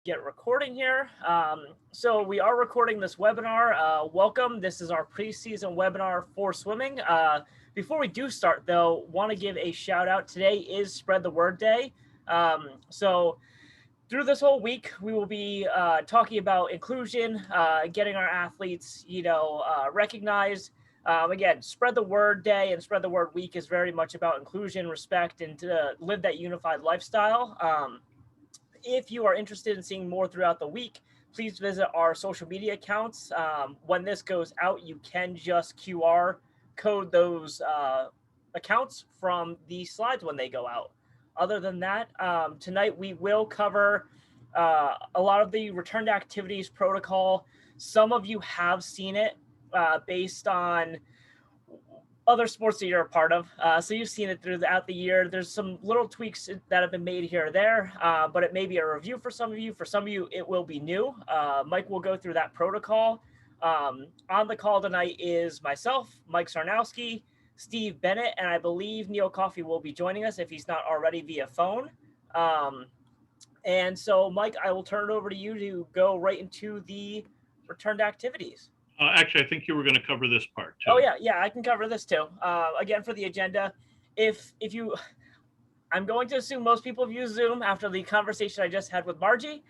Get recording here. So we are recording this webinar. Welcome. This is our preseason webinar for swimming. Before we do start, though, want to give a shout out. Today is Spread the Word Day. So through this whole week, we will be talking about inclusion, getting our athletes, recognized. Again, Spread the Word Day and Spread the Word Week is very much about inclusion, respect, and to live that unified lifestyle. If you are interested in seeing more throughout the week, please visit our social media accounts. When this goes out, you can just QR code those accounts from the slides when they go out. Other than that, tonight we will cover a lot of the return to activities protocol. Some of you have seen it based on other sports that you're a part of. So you've seen it throughout the year. There's some little tweaks that have been made here or there, but it may be a review for some of you. For some of you, it will be new. Mike will go through that protocol. On the call tonight is myself, Mike Sarnowski, Steve Bennett, and I believe Neil Coffey will be joining us if he's not already via phone. And so, Mike, I will turn it over to you to go right into the return to activities. Actually, I think you were going to cover this part too. Oh yeah, I can cover this too. Again, for the agenda, if you, I'm going to assume most people have used Zoom after the conversation I just had with Margie.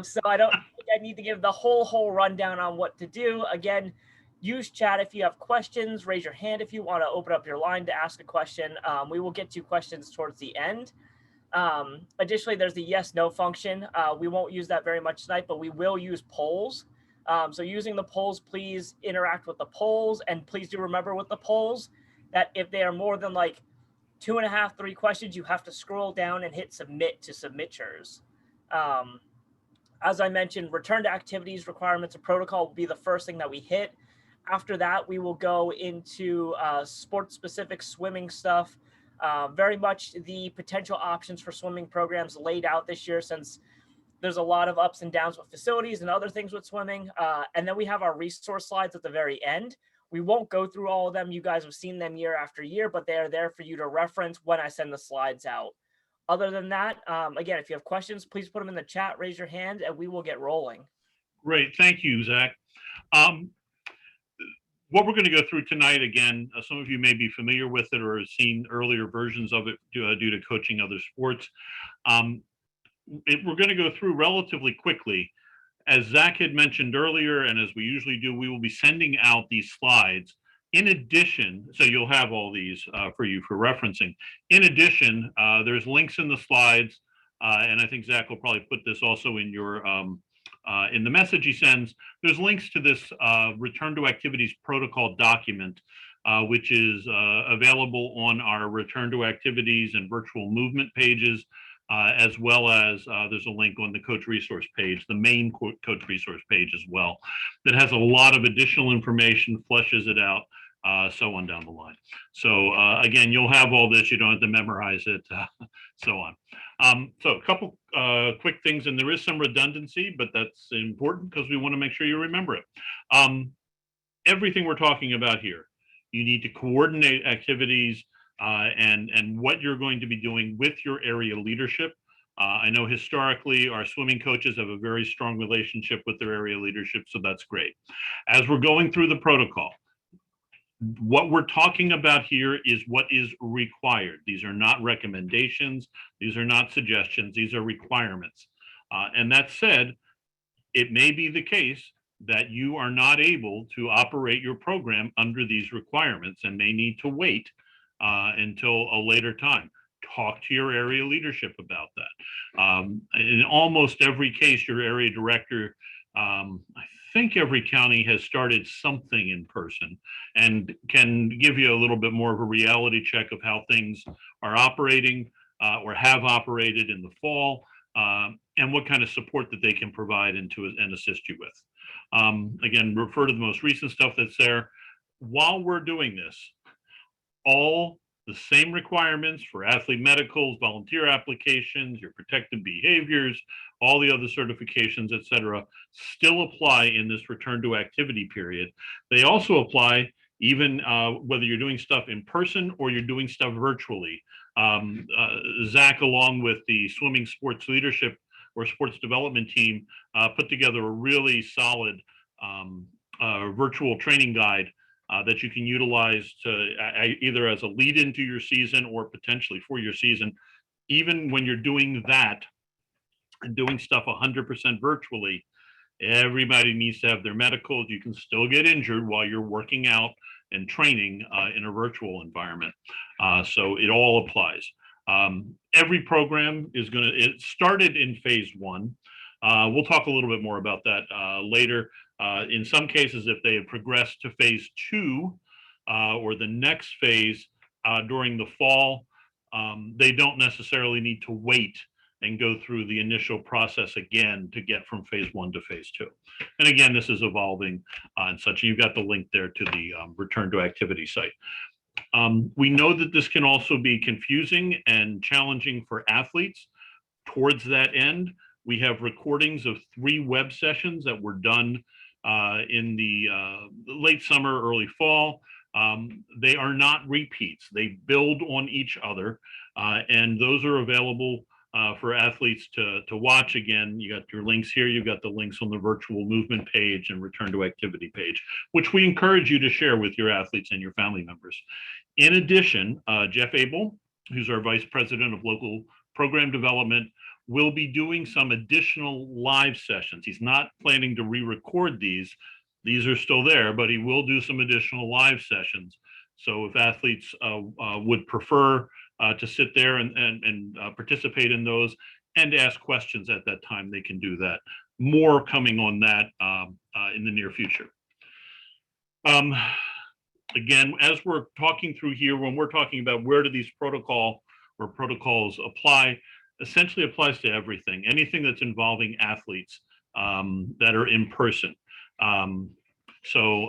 So I don't think I need to give the whole rundown on what to do. Again, use chat if you have questions. Raise your hand if you want to open up your line to ask a question. We will get to questions towards the end. Additionally, there's the yes/no function. We won't use that very much tonight, but we will use polls. So using the polls, please interact with the polls, and please do remember with the polls that if they are more than like 2.5, 3 questions, you have to scroll down and hit submit to submit yours. As I mentioned, return to activities requirements and protocol will be the first thing that we hit. After that, we will go into sport-specific swimming stuff. Very much the potential options for swimming programs laid out this year, since there's a lot of ups and downs with facilities and other things with swimming. And then we have our resource slides at the very end. We won't go through all of them. You guys have seen them year after year, but they are there for you to reference when I send the slides out. Other than that, again, if you have questions, please put them in the chat, raise your hand, and we will get rolling. Great. Thank you, Zach. What we're going to go through tonight, again, some of you may be familiar with it or have seen earlier versions of it due to coaching other sports. We're going to go through relatively quickly. As Zach had mentioned earlier, and as we usually do, we will be sending out these slides. In addition, so you'll have all these for you for referencing. In addition, there's links in the slides, and I think Zach will probably put this also in your in the message he sends. There's links to this return to activities protocol document, which is available on our return to activities and virtual movement pages. As well as there's a link on the coach resource page, the main coach resource page as well, that has a lot of additional information, fleshes it out, so on down the line. So again, you'll have all this, you don't have to memorize it, so on. So a couple quick things, and there is some redundancy, but that's important because we want to make sure you remember it. Everything we're talking about here, you need to coordinate activities and what you're going to be doing with your area leadership. I know historically our swimming coaches have a very strong relationship with their area leadership, so that's great. As we're going through the protocol, what we're talking about here is what is required. These are not recommendations. These are not suggestions. These are requirements. And that said, it may be the case that you are not able to operate your program under these requirements and may need to wait until a later time. Talk to your area leadership about that. In almost every case, your area director, I think every county has started something in person and can give you a little bit more of a reality check of how things are operating or have operated in the fall, and what kind of support that they can provide and assist you with. Again, refer to the most recent stuff that's there. While we're doing this, all the same requirements for athlete medicals, volunteer applications, your protected behaviors, all the other certifications, et cetera, still apply in this return to activity period. They also apply even whether you're doing stuff in person or you're doing stuff virtually. Zach, along with the swimming sports leadership or sports development team put together a really solid virtual training guide that you can utilize to either as a lead into your season or potentially for your season. Even when you're doing that and doing stuff 100% virtually, everybody needs to have their medicals. You can still get injured while you're working out and training in a virtual environment. So it all applies. Every program is going to, it started in phase one. We'll talk a little bit more about that later. In some cases, if they have progressed to phase two or the next phase during the fall, they don't necessarily need to wait and go through the initial process again to get from phase one to phase two. And again, this is evolving and such. You've got the link there to the return to activity site. We know that this can also be confusing and challenging for athletes. Towards that end, we have recordings of 3 web sessions that were done in the late summer, early fall. They are not repeats. They build on each other, and those are available for athletes to watch. Again, you got your links here. You've got the links on the virtual movement page and return to activity page, which we encourage you to share with your athletes and your family members. In addition, Jeff Abel, who's our Vice President of Local Program Development, will be doing some additional live sessions. He's not planning to re-record these. These are still there, but he will do some additional live sessions. So if athletes would prefer to sit there and participate in those and ask questions at that time, they can do that. More coming on that in the near future. Again, as we're talking through here, when we're talking about where do these protocols apply, essentially applies to everything, anything that's involving athletes that are in person. So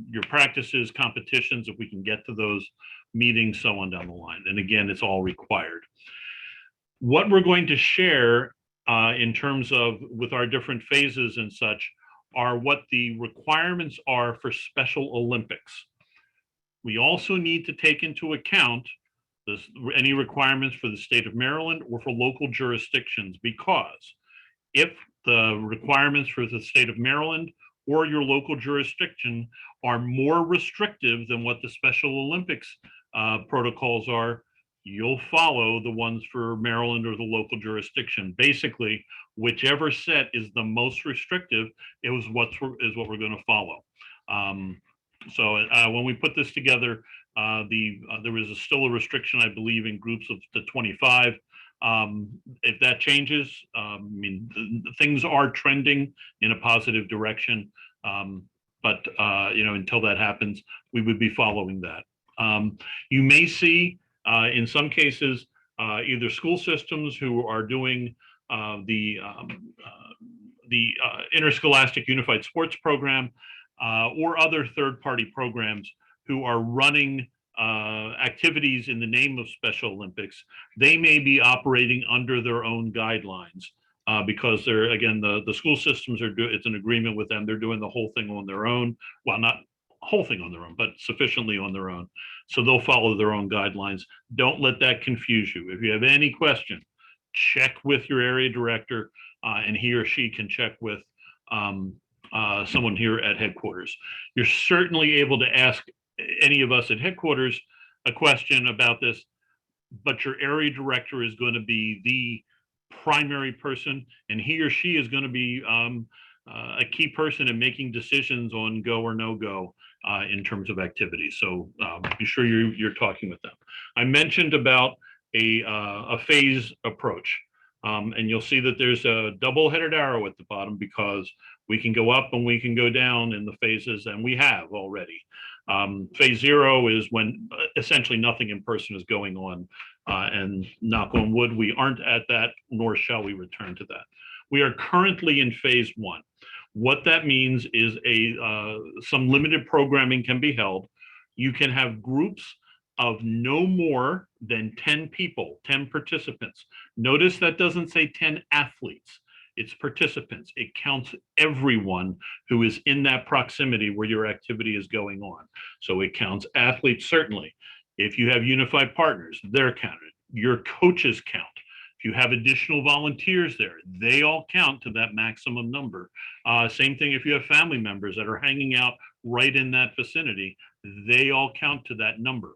your practices, competitions, if we can get to those meetings, so on down the line. And again, it's all required. What we're going to share in terms of with our different phases and such are what the requirements are for Special Olympics. We also need to take into account any requirements for the state of Maryland or for local jurisdictions, because if the requirements for the state of Maryland or your local jurisdiction are more restrictive than what the Special Olympics protocols are, you'll follow the ones for Maryland or the local jurisdiction. Basically, whichever set is the most restrictive is what we're going to follow. So when we put this together, there was still a restriction, I believe, in groups of the 25. If that changes, I mean, things are trending in a positive direction. But you know, until that happens, we would be following that. You may see in some cases either school systems who are doing the Interscholastic Unified Sports Program or other third-party programs who are running activities in the name of Special Olympics. They may be operating under their own guidelines because they're, again, the school systems are it's an agreement with them. They're doing the whole thing on their own. Well, not whole thing on their own, but sufficiently on their own. So they'll follow their own guidelines. Don't let that confuse you. If you have any question, check with your area director and he or she can check with someone here at headquarters. You're certainly able to ask any of us at headquarters a question about this, but your area director is going to be the primary person, and he or she is going to be a key person in making decisions on go or no go in terms of activities. So be sure you're talking with them. I mentioned about a phase approach, and you'll see that there's a double-headed arrow at the bottom because we can go up and we can go down in the phases, and we have already. Phase 0 is when essentially nothing in person is going on, and knock on wood, we aren't at that, nor shall we return to that. We are currently in phase 1. What that means is some limited programming can be held. You can have groups of no more than 10 people, 10 participants. Notice that doesn't say 10 athletes. It's participants. It counts everyone who is in that proximity where your activity is going on. So it counts athletes, certainly. If you have unified partners, they're counted. Your coaches count. If you have additional volunteers there, they all count to that maximum number. Same thing if you have family members that are hanging out right in that vicinity, they all count to that number.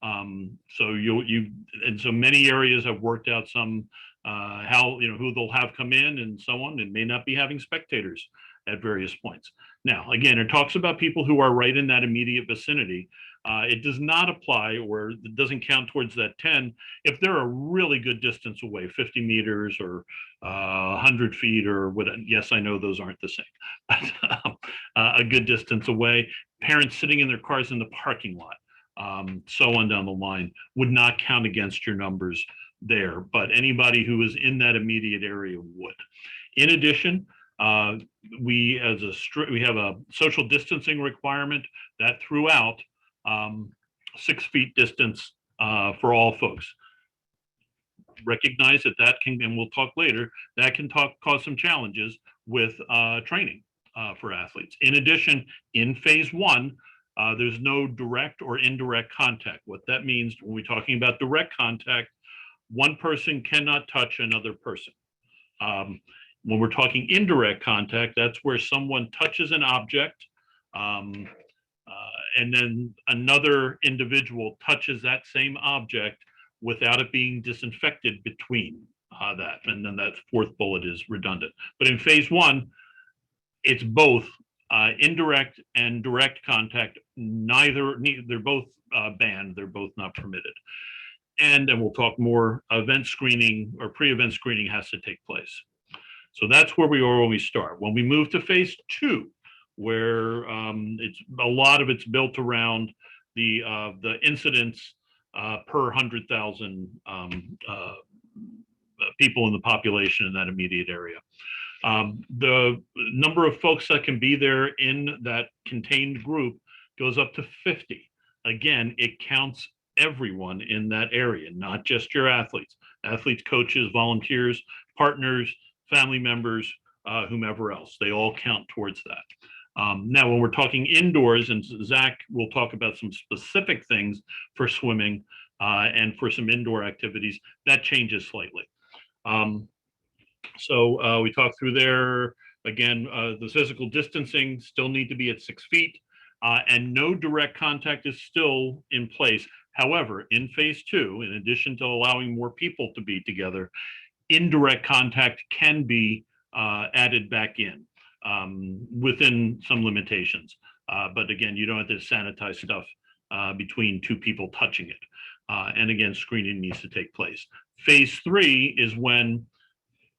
So and so many areas have worked out some how, who they'll have come in and so on, and may not be having spectators at various points. Now, again, it talks about people who are right in that immediate vicinity. It does not apply, or it doesn't count towards that 10 if they're a really good distance away, 50 meters or 100 feet or what. Yes, I know those aren't the same, but a good distance away. Parents sitting in their cars in the parking lot, so on down the line, would not count against your numbers there. But anybody who is in that immediate area would. In addition, we have a social distancing requirement that throughout 6 feet distance for all folks. Recognize that can, and we'll talk later, that can cause some challenges with training for athletes. In addition, in phase 1, there's no direct or indirect contact. What that means when we're talking about direct contact, one person cannot touch another person. When we're talking indirect contact, that's where someone touches an object and then another individual touches that same object without it being disinfected between that. And then that 4th bullet is redundant. But in phase 1, it's both indirect and direct contact. They're both banned. They're both not permitted. And then we'll talk more. Event screening or pre-event screening has to take place. So that's where we are when we start. When we move to phase 2, where it's a lot of it's built around the incidents per 100,000 people in the population in that immediate area. The number of folks that can be there in that contained group goes up to 50. Again, it counts everyone in that area, not just your athletes, coaches, volunteers, partners, family members, whomever else. They all count towards that. Now, when we're talking indoors, and Zach will talk about some specific things for swimming and for some indoor activities, that changes slightly. So we talked through there. Again, the physical distancing still need to be at 6 feet, and no direct contact is still in place. However, in phase 2, in addition to allowing more people to be together, indirect contact can be added back in within some limitations. But again, you don't have to sanitize stuff between 2 people touching it. And again, screening needs to take place. Phase 3 is when,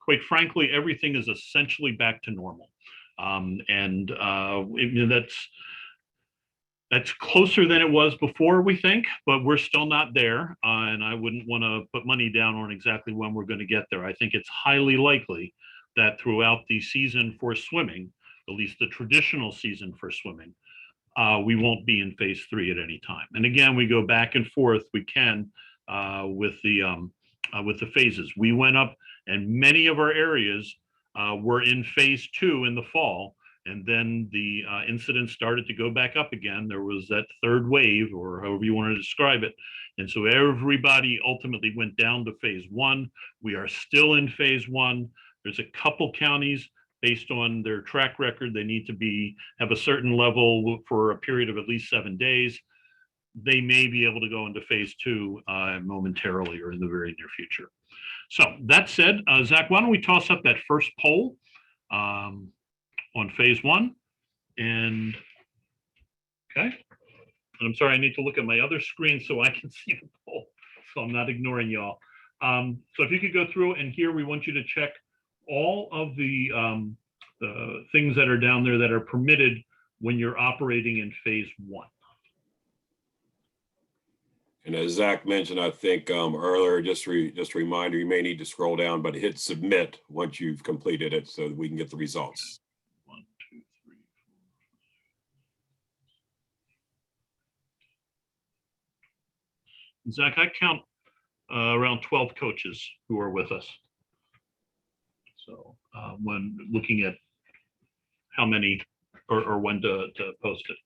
quite frankly, everything is essentially back to normal. That's closer than it was before, we think, but we're still not there. And I wouldn't want to put money down on exactly when we're going to get there. I think it's highly likely that throughout the season for swimming, at least the traditional season for swimming, we won't be in phase 3 at any time. And again, we go back and forth. We can with the phases. We went up, and many of our areas were in phase 2 in the fall. And then the incidents started to go back up again. There was that 3rd wave, or however you want to describe it. And so everybody ultimately went down to phase 1. We are still in phase 1. There's a couple counties, based on their track record, they need to have a certain level for a period of at least 7 days. They may be able to go into phase 2 momentarily or in the very near future. So that said, Zach, why don't we toss up that first poll on phase 1? And okay, and I'm sorry, I need to look at my other screen so I can see the poll, so I'm not ignoring y'all. So if you could go through, and here we want you to check all of the things that are down there that are permitted when you're operating in phase 1. And as Zach mentioned, I think earlier, just a reminder, you may need to scroll down, but hit submit once you've completed it so that we can get the results. 1, 2, 3, 4. Zach, I count around 12 coaches who are with us. So when looking at how many or when to post it.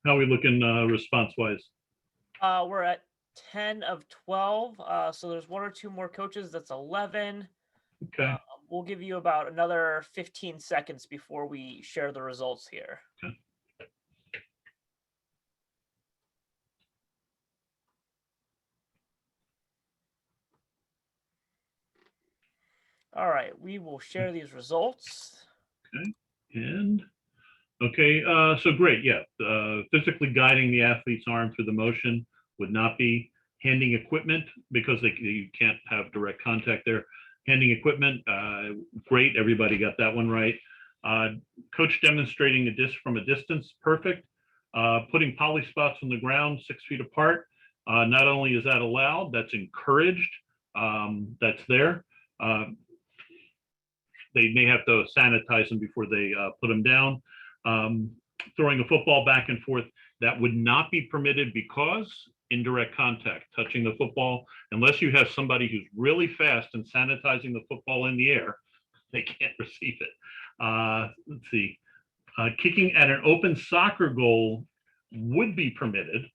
How are we looking response-wise? We're at 10 of 12. So there's one or two more coaches. That's 11. Okay. We'll give you about another 15 seconds before we share the results here. Okay. All right, we will share these results. Okay. And okay, so great. Yeah, physically guiding the athlete's arm through the motion would not be. Handing equipment, because you can't have direct contact there. Handing equipment, great. Everybody got that one right. Coach demonstrating a disc from a distance, perfect. Putting poly spots on the ground 6 feet apart. Not only is that allowed, that's encouraged. That's there. They may have to sanitize them before they put them down. Throwing a football back and forth, that would not be permitted because indirect contact, touching the football, unless you have somebody who's really fast and sanitizing the football in the air, they can't receive it. Let's see. Kicking at an open soccer goal would be permitted.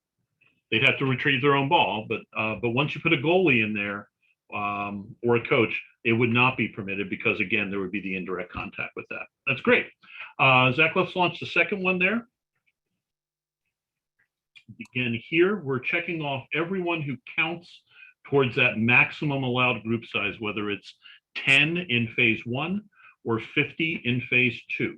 They'd have to retrieve their own ball, but once you put a goalie in there or a coach, it would not be permitted because, again, there would be the indirect contact with that. That's great. Zach, let's launch the second one there. Again, here we're checking off everyone who counts towards that maximum allowed group size, whether it's 10 in phase 1 or 50 in phase 2.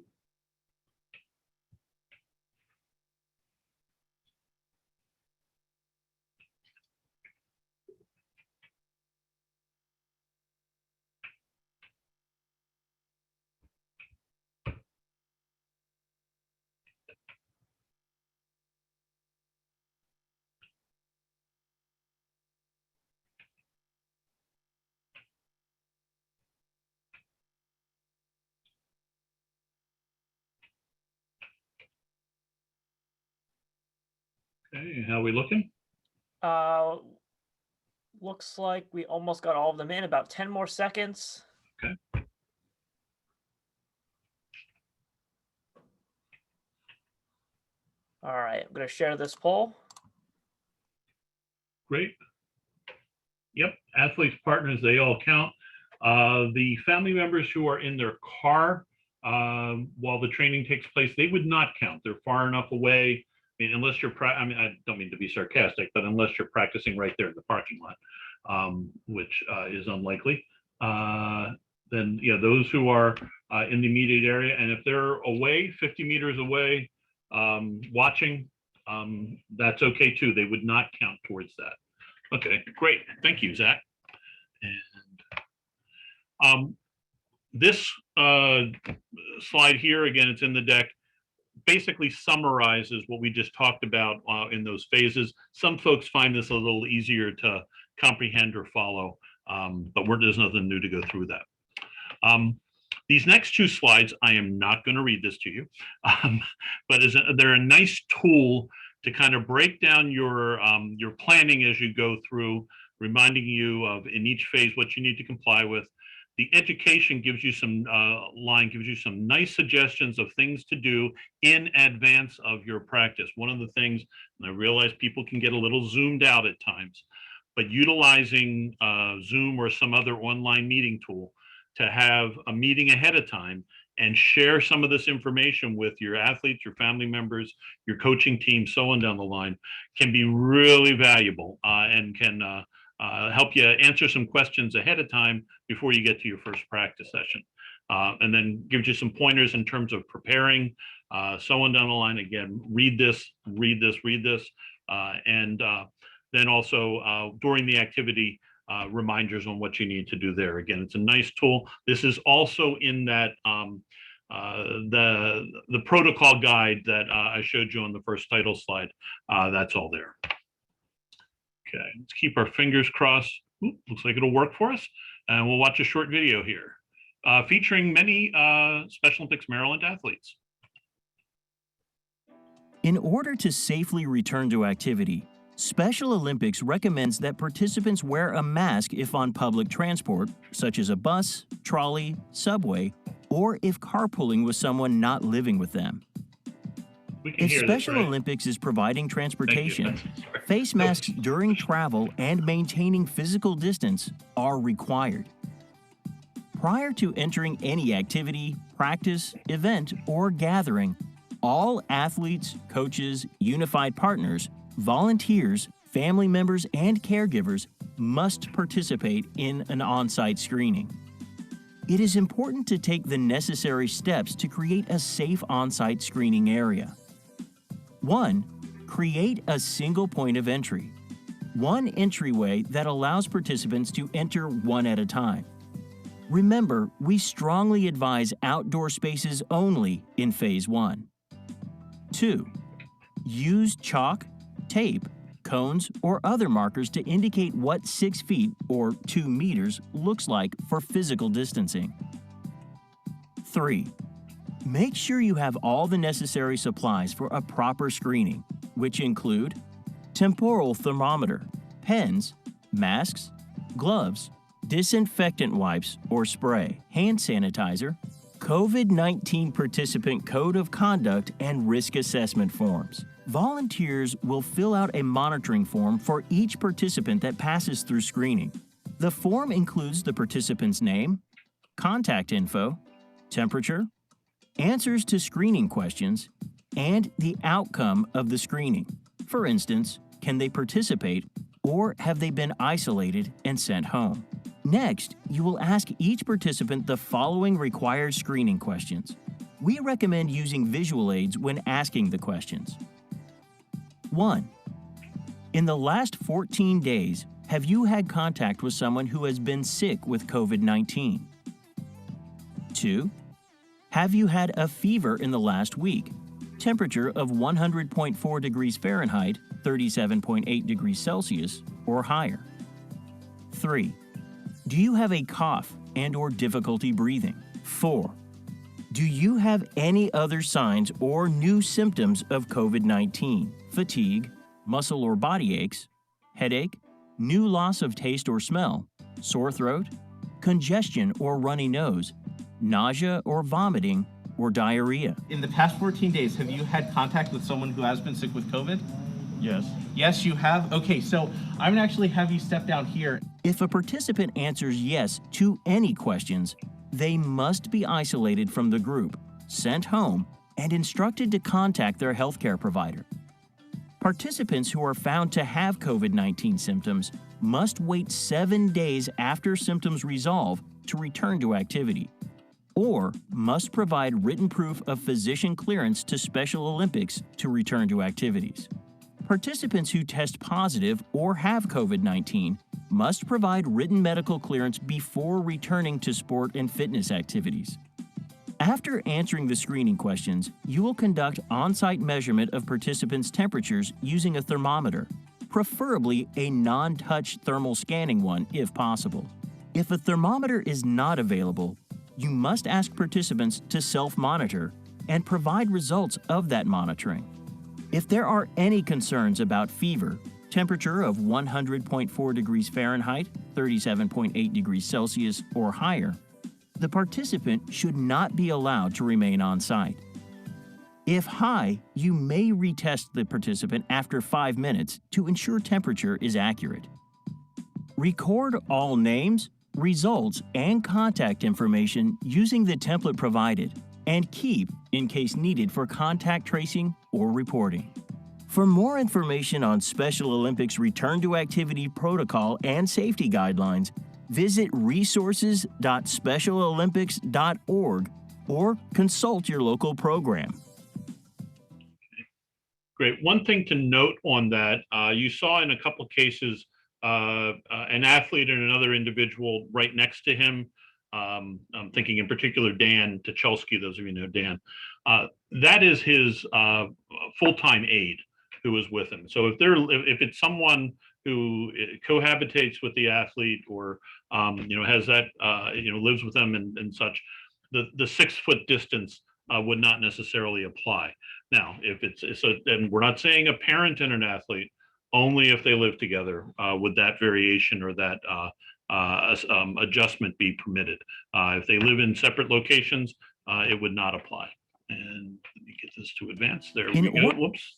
Okay, how are we looking? Looks like we almost got all of them in. About 10 more seconds. Okay. All right, I'm going to share this poll. Great. Yep, athletes, partners, they all count. The family members who are in their car while the training takes place, they would not count. They're far enough away. I mean, unless you're, I don't mean to be sarcastic, but unless you're practicing right there in the parking lot, which is unlikely, then yeah, those who are in the immediate area, and if they're away, 50 meters away, watching, that's okay too. They would not count towards that. Okay, great. Thank you, Zach. And this slide here, again, it's in the deck, basically summarizes what we just talked about in those phases. Some folks find this a little easier to comprehend or follow, but there's nothing new to go through that. These next two slides, I am not going to read this to you, but they're a nice tool to kind of break down your planning as you go through, reminding you of in each phase what you need to comply with. The education gives you some gives you some nice suggestions of things to do in advance of your practice. One of the things, and I realize people can get a little zoomed out at times, but utilizing Zoom or some other online meeting tool to have a meeting ahead of time and share some of this information with your athletes, your family members, your coaching team, so on down the line, can be really valuable and can help you answer some questions ahead of time before you get to your first practice session. And then gives you some pointers in terms of preparing, so on down the line. Again, read this, and then also during the activity, reminders on what you need to do there. Again, it's a nice tool. This is also in that the protocol guide that I showed you on the first title slide. That's all there. Okay, let's keep our fingers crossed. Ooh, looks like it'll work for us. And we'll watch a short video here featuring many Special Olympics Maryland athletes. In order to safely return to activity, Special Olympics recommends that participants wear a mask if on public transport, such as a bus, trolley, subway, or if carpooling with someone not living with them. We can If hear this, Special right? Olympics is providing transportation, Sorry. face masks during travel and maintaining physical distance are required. Prior to entering any activity, practice, event, or gathering, all athletes, coaches, unified partners, volunteers, family members, and caregivers must participate in an on-site screening. It is important to take the necessary steps to create a safe on-site screening area. 1. Create a single point of entry. One entryway that allows participants to enter one at a time. Remember, we strongly advise outdoor spaces only in Phase 1. 2. Use chalk, tape, cones, or other markers to indicate what 6 feet or 2 meters looks like for physical distancing. 3. Make sure you have all the necessary supplies for a proper screening, which include temporal thermometer, pens, masks, gloves, disinfectant wipes or spray, hand sanitizer, COVID-19 participant code of conduct and risk assessment forms. Volunteers will fill out a monitoring form for each participant that passes through screening. The form includes the participant's name, contact info, temperature, answers to screening questions, and the outcome of the screening. For instance, can they participate or have they been isolated and sent home? Next, you will ask each participant the following required screening questions. We recommend using visual aids when asking the questions. 1. In the last 14 days, have you had contact with someone who has been sick with COVID-19? 2. Have you had a fever in the last week? Temperature of 100.4 degrees Fahrenheit, 37.8 degrees Celsius, or higher? 3. Do you have a cough and/or difficulty breathing? 4. Do you have any other signs or new symptoms of COVID-19? Fatigue, muscle or body aches, headache, new loss of taste or smell, sore throat, congestion or runny nose, nausea or vomiting, or diarrhea? In the past 14 days, have you had contact with someone who has been sick with COVID? Yes. Yes, you have? Okay, so I'm gonna actually have you step down here. If a participant answers yes to any questions, they must be isolated from the group, sent home, and instructed to contact their healthcare provider. Participants who are found to have COVID-19 symptoms must wait 7 days after symptoms resolve to return to activity, or must provide written proof of physician clearance to Special Olympics to return to activities. Participants who test positive or have COVID-19 must provide written medical clearance before returning to sport and fitness activities. After answering the screening questions, you will conduct on-site measurement of participants' temperatures using a thermometer, preferably a non-touch thermal scanning one if possible. If a thermometer is not available, you must ask participants to self-monitor and provide results of that monitoring. If there are any concerns about fever, temperature of 100.4 degrees Fahrenheit, 37.8 degrees Celsius, or higher, the participant should not be allowed to remain on site. If high, you may retest the participant after 5 minutes to ensure temperature is accurate. Record all names, results, and contact information using the template provided, and keep in case needed for contact tracing or reporting. For more information on Special Olympics Return to Activity Protocol and safety guidelines, visit resources.specialolympics.org or consult your local program. Great. One thing to note on that, you saw in a couple of cases an athlete and another individual right next to him. I'm thinking in particular Dan Tuchelski, those of you know Dan. That is his full-time aide who is with him. So if it's someone who cohabitates with the athlete or has that lives with them and such, the 6 foot distance would not necessarily apply. Now, if it's and we're not saying a parent and an athlete, only if they live together would that variation or that adjustment be permitted. If they live in separate locations, it would not apply. And let me get this to advance. There In we go. or- Whoops.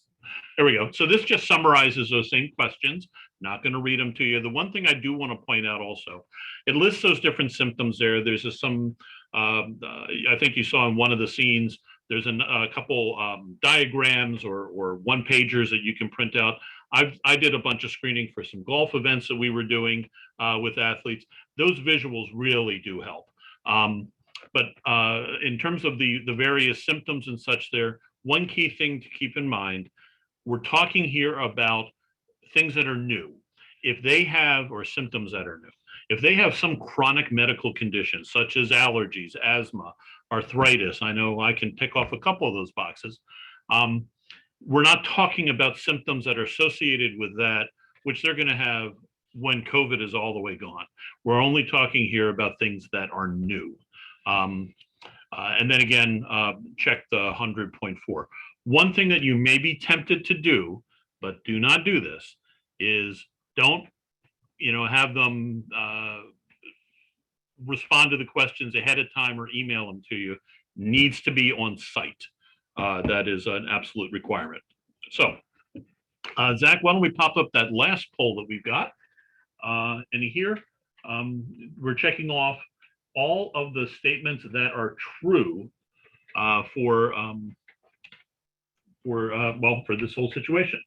There we go. So this just summarizes those same questions. Not going to read them to you. The one thing I do want to point out also, it lists those different symptoms there. There's I think you saw in one of the scenes, there's a couple diagrams or one pagers that you can print out. I did a bunch of screening for some golf events that we were doing with athletes. Those visuals really do help. But in terms of the various symptoms and such there, one key thing to keep in mind, we're talking here about things that are new. If they have, or symptoms that are new, if they have some chronic medical condition, such as allergies, asthma, arthritis, I know I can tick off a couple of those boxes. We're not talking about symptoms that are associated with that, which they're going to have when COVID is all the way gone. We're only talking here about things that are new. And then again, check the 100.4. One thing that you may be tempted to do, but do not do this, is don't, have them respond to the questions ahead of time or email them to you. Needs to be on site. That is an absolute requirement. So, Zach, why don't we pop up that last poll that we've got? And here, we're checking off all of the statements that are true for this whole situation.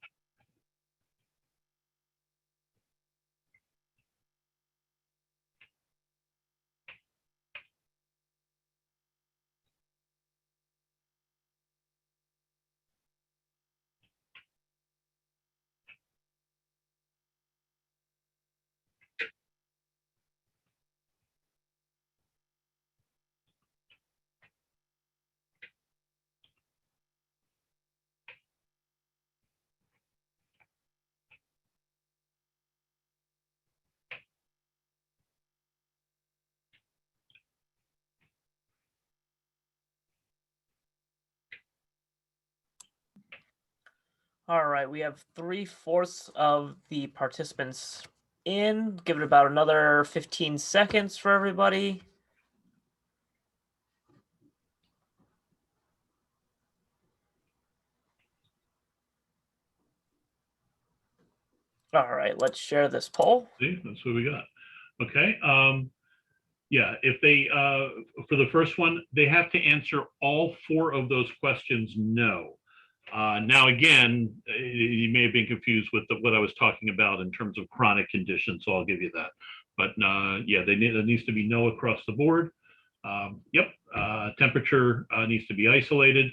All right, we have 3/4 of the participants in. Give it about another 15 seconds for everybody. All right, let's share this poll. See, that's what we got. Okay. Yeah, if they, for the first one, they have to answer all 4 of those questions no. Now, again, you may have been confused with what I was talking about in terms of chronic conditions, so I'll give you that. But yeah, there needs to be no across the board. Yep, temperature needs to be isolated.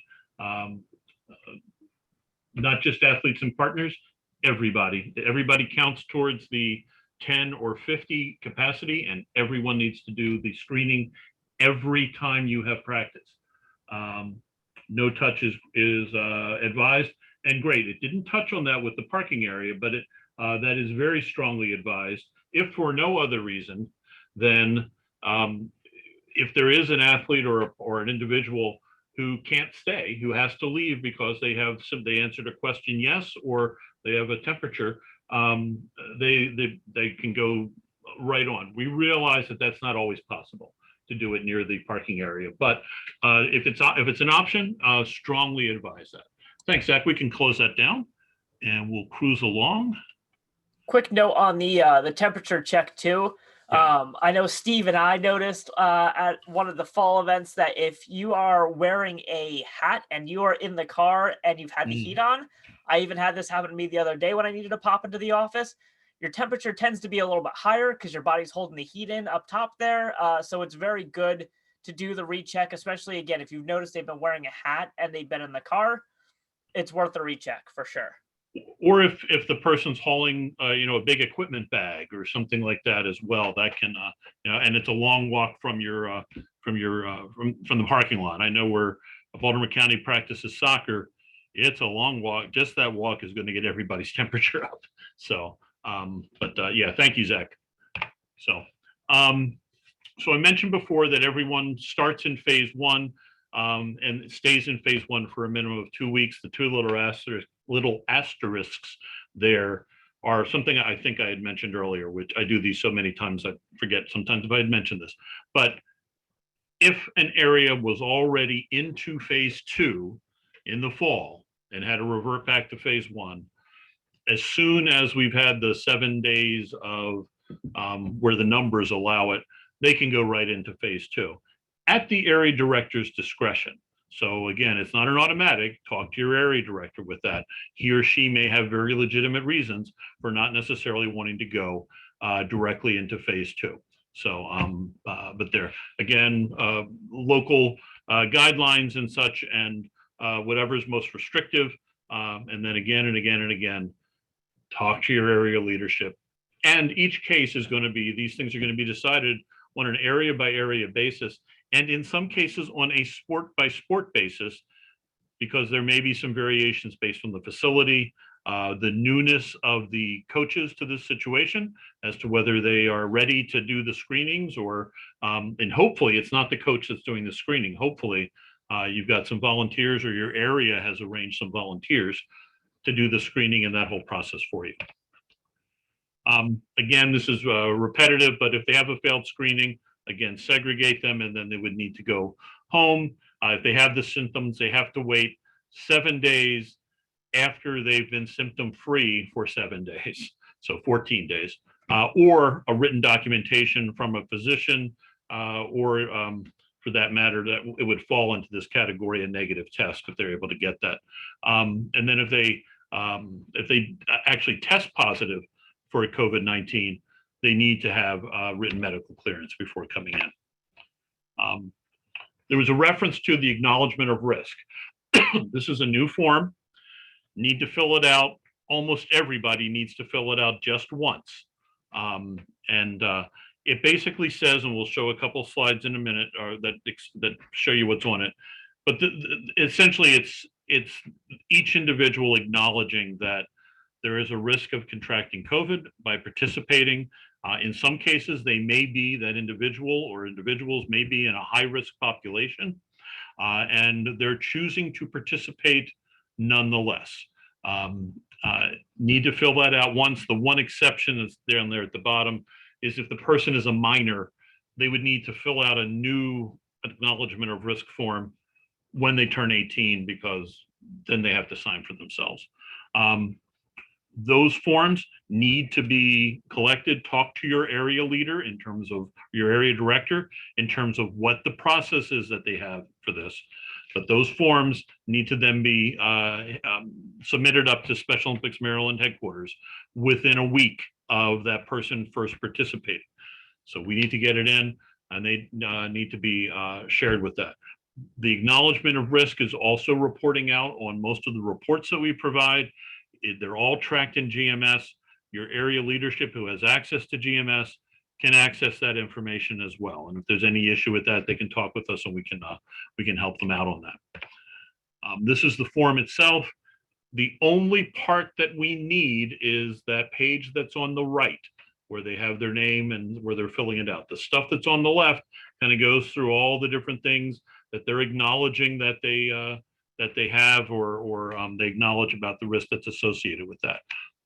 Not just athletes and partners, everybody. Everybody counts towards the 10 or 50 capacity, and everyone needs to do the screening every time you have practice. No touch is advised, and great. It didn't touch on that with the parking area, but that is very strongly advised. If for no other reason, then if there is an athlete or an individual who can't stay, who has to leave because they answered a question yes, or they have a temperature, they can go right on. We realize that that's not always possible to do it near the parking area, but if it's an option, strongly advise that. Thanks, Zach. We can close that down, and we'll cruise along. Quick note on the temperature check too. I know Steve and I noticed at one of the fall events that if you are wearing a hat and you are in the car and you've had the heat on, I even had this happen to me the other day when I needed to pop into the office. Your temperature tends to be a little bit higher because your body's holding the heat in up top there. So it's very good to do the recheck, especially again, if you've noticed they've been wearing a hat and they've been in the car, it's worth a recheck for sure. Or if the person's hauling, a big equipment bag or something like that as well, that can, and it's a long walk from the parking lot. I know where Baltimore County practices soccer. It's a long walk. Just that walk is going to get everybody's temperature up. So, yeah, thank you, Zach. So I mentioned before that everyone starts in phase 1 and stays in phase 1 for a minimum of 2 weeks. The 2 little asterisks there are something I think I had mentioned earlier, which I do these so many times I forget sometimes if I had mentioned this. But if an area was already into phase 2, in the fall and had to revert back to phase one. As soon as we've had the 7 days of where the numbers allow it, they can go right into phase two at the area director's discretion. So again, it's not an automatic. Talk to your area director with that. He or she may have very legitimate reasons for not necessarily wanting to go directly into phase two. So, but there again, local guidelines and such, and whatever's most restrictive, and then again and again and again, talk to your area leadership. And each case is going to be, these things are going to be decided on an area by area basis, and in some cases on a sport by sport basis, because there may be some variations based on the facility, the newness of the coaches to this situation as to whether they are ready to do the screenings, or, and hopefully it's not the coach that's doing the screening. Hopefully you've got some volunteers, or your area has arranged some volunteers to do the screening and that whole process for you. Again, this is repetitive, but if they have a failed screening, again, segregate them, and then they would need to go home. If they have the symptoms, they have to wait 7 days after they've been symptom-free for 7 days, so 14 days, or a written documentation from a physician, or for that matter, that it would fall into this category, a negative test, if they're able to get that. And then if they actually test positive for COVID-19, they need to have written medical clearance before coming in. There was a reference to the acknowledgement of risk. This is a new form. Need to fill it out. Almost everybody needs to fill it out just once. It basically says, and we'll show a couple slides in a minute, or that show you what's on it. But essentially, it's each individual acknowledging that there is a risk of contracting COVID by participating. In some cases, they may be, that individual or individuals may be in a high-risk population, and they're choosing to participate nonetheless. Need to fill that out once. The one exception is down there at the bottom is if the person is a minor, they would need to fill out a new acknowledgement of risk form when they turn 18, because then they have to sign for themselves. Those forms need to be collected. Talk to your area leader in terms of your area director, in terms of what the process is that they have for this. But those forms need to then be submitted up to Special Olympics Maryland headquarters within a week of that person first participating. So we need to get it in, and they need to be shared with that. The acknowledgement of risk is also reporting out on most of the reports that we provide. They're all tracked in GMS. Your area leadership who has access to GMS can access that information as well. And if there's any issue with that, they can talk with us, and we can help them out on that. This is the form itself. The only part that we need is that page that's on the right, where they have their name and where they're filling it out. The stuff that's on the left kind of goes through all the different things that they're acknowledging that they have, or they acknowledge about the risk that's associated with that.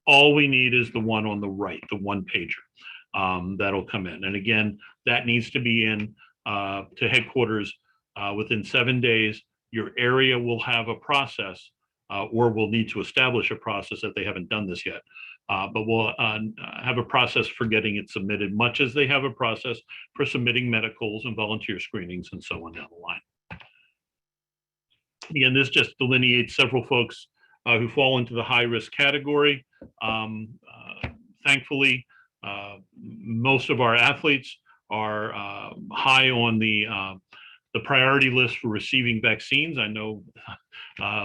All we need is the one on the right, the one pager. That'll come in. And again, that needs to be in to headquarters within 7 days. Your area will have a process, or will need to establish a process if they haven't done this yet. But we'll have a process for getting it submitted, much as they have a process for submitting medicals and volunteer screenings and so on down the line. Again, this just delineates several folks who fall into the high risk category. Thankfully, most of our athletes are high on the priority list for receiving vaccines. I know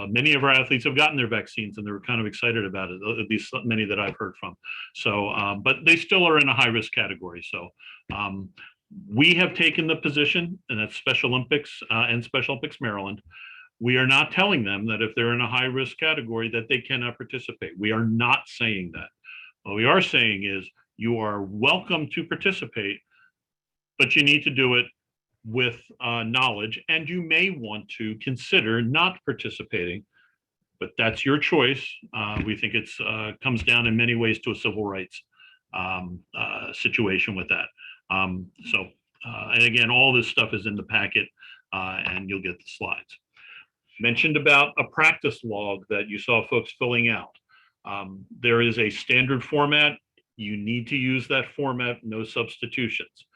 many of our athletes have gotten their vaccines, and they're kind of excited about it, at least many that I've heard from. So, but they still are in a high risk category. So we have taken the position, and that's Special Olympics and Special Olympics Maryland. We are not telling them that if they're in a high risk category that they cannot participate. We are not saying that. What we are saying is you are welcome to participate, but you need to do it with knowledge, and you may want to consider not participating, but that's your choice. We think it's comes down in many ways to a civil rights situation with that. And again, all this stuff is in the packet, and you'll get the slides. Mentioned about a practice log that you saw folks filling out. There is a standard format. You need to use that format, no substitutions.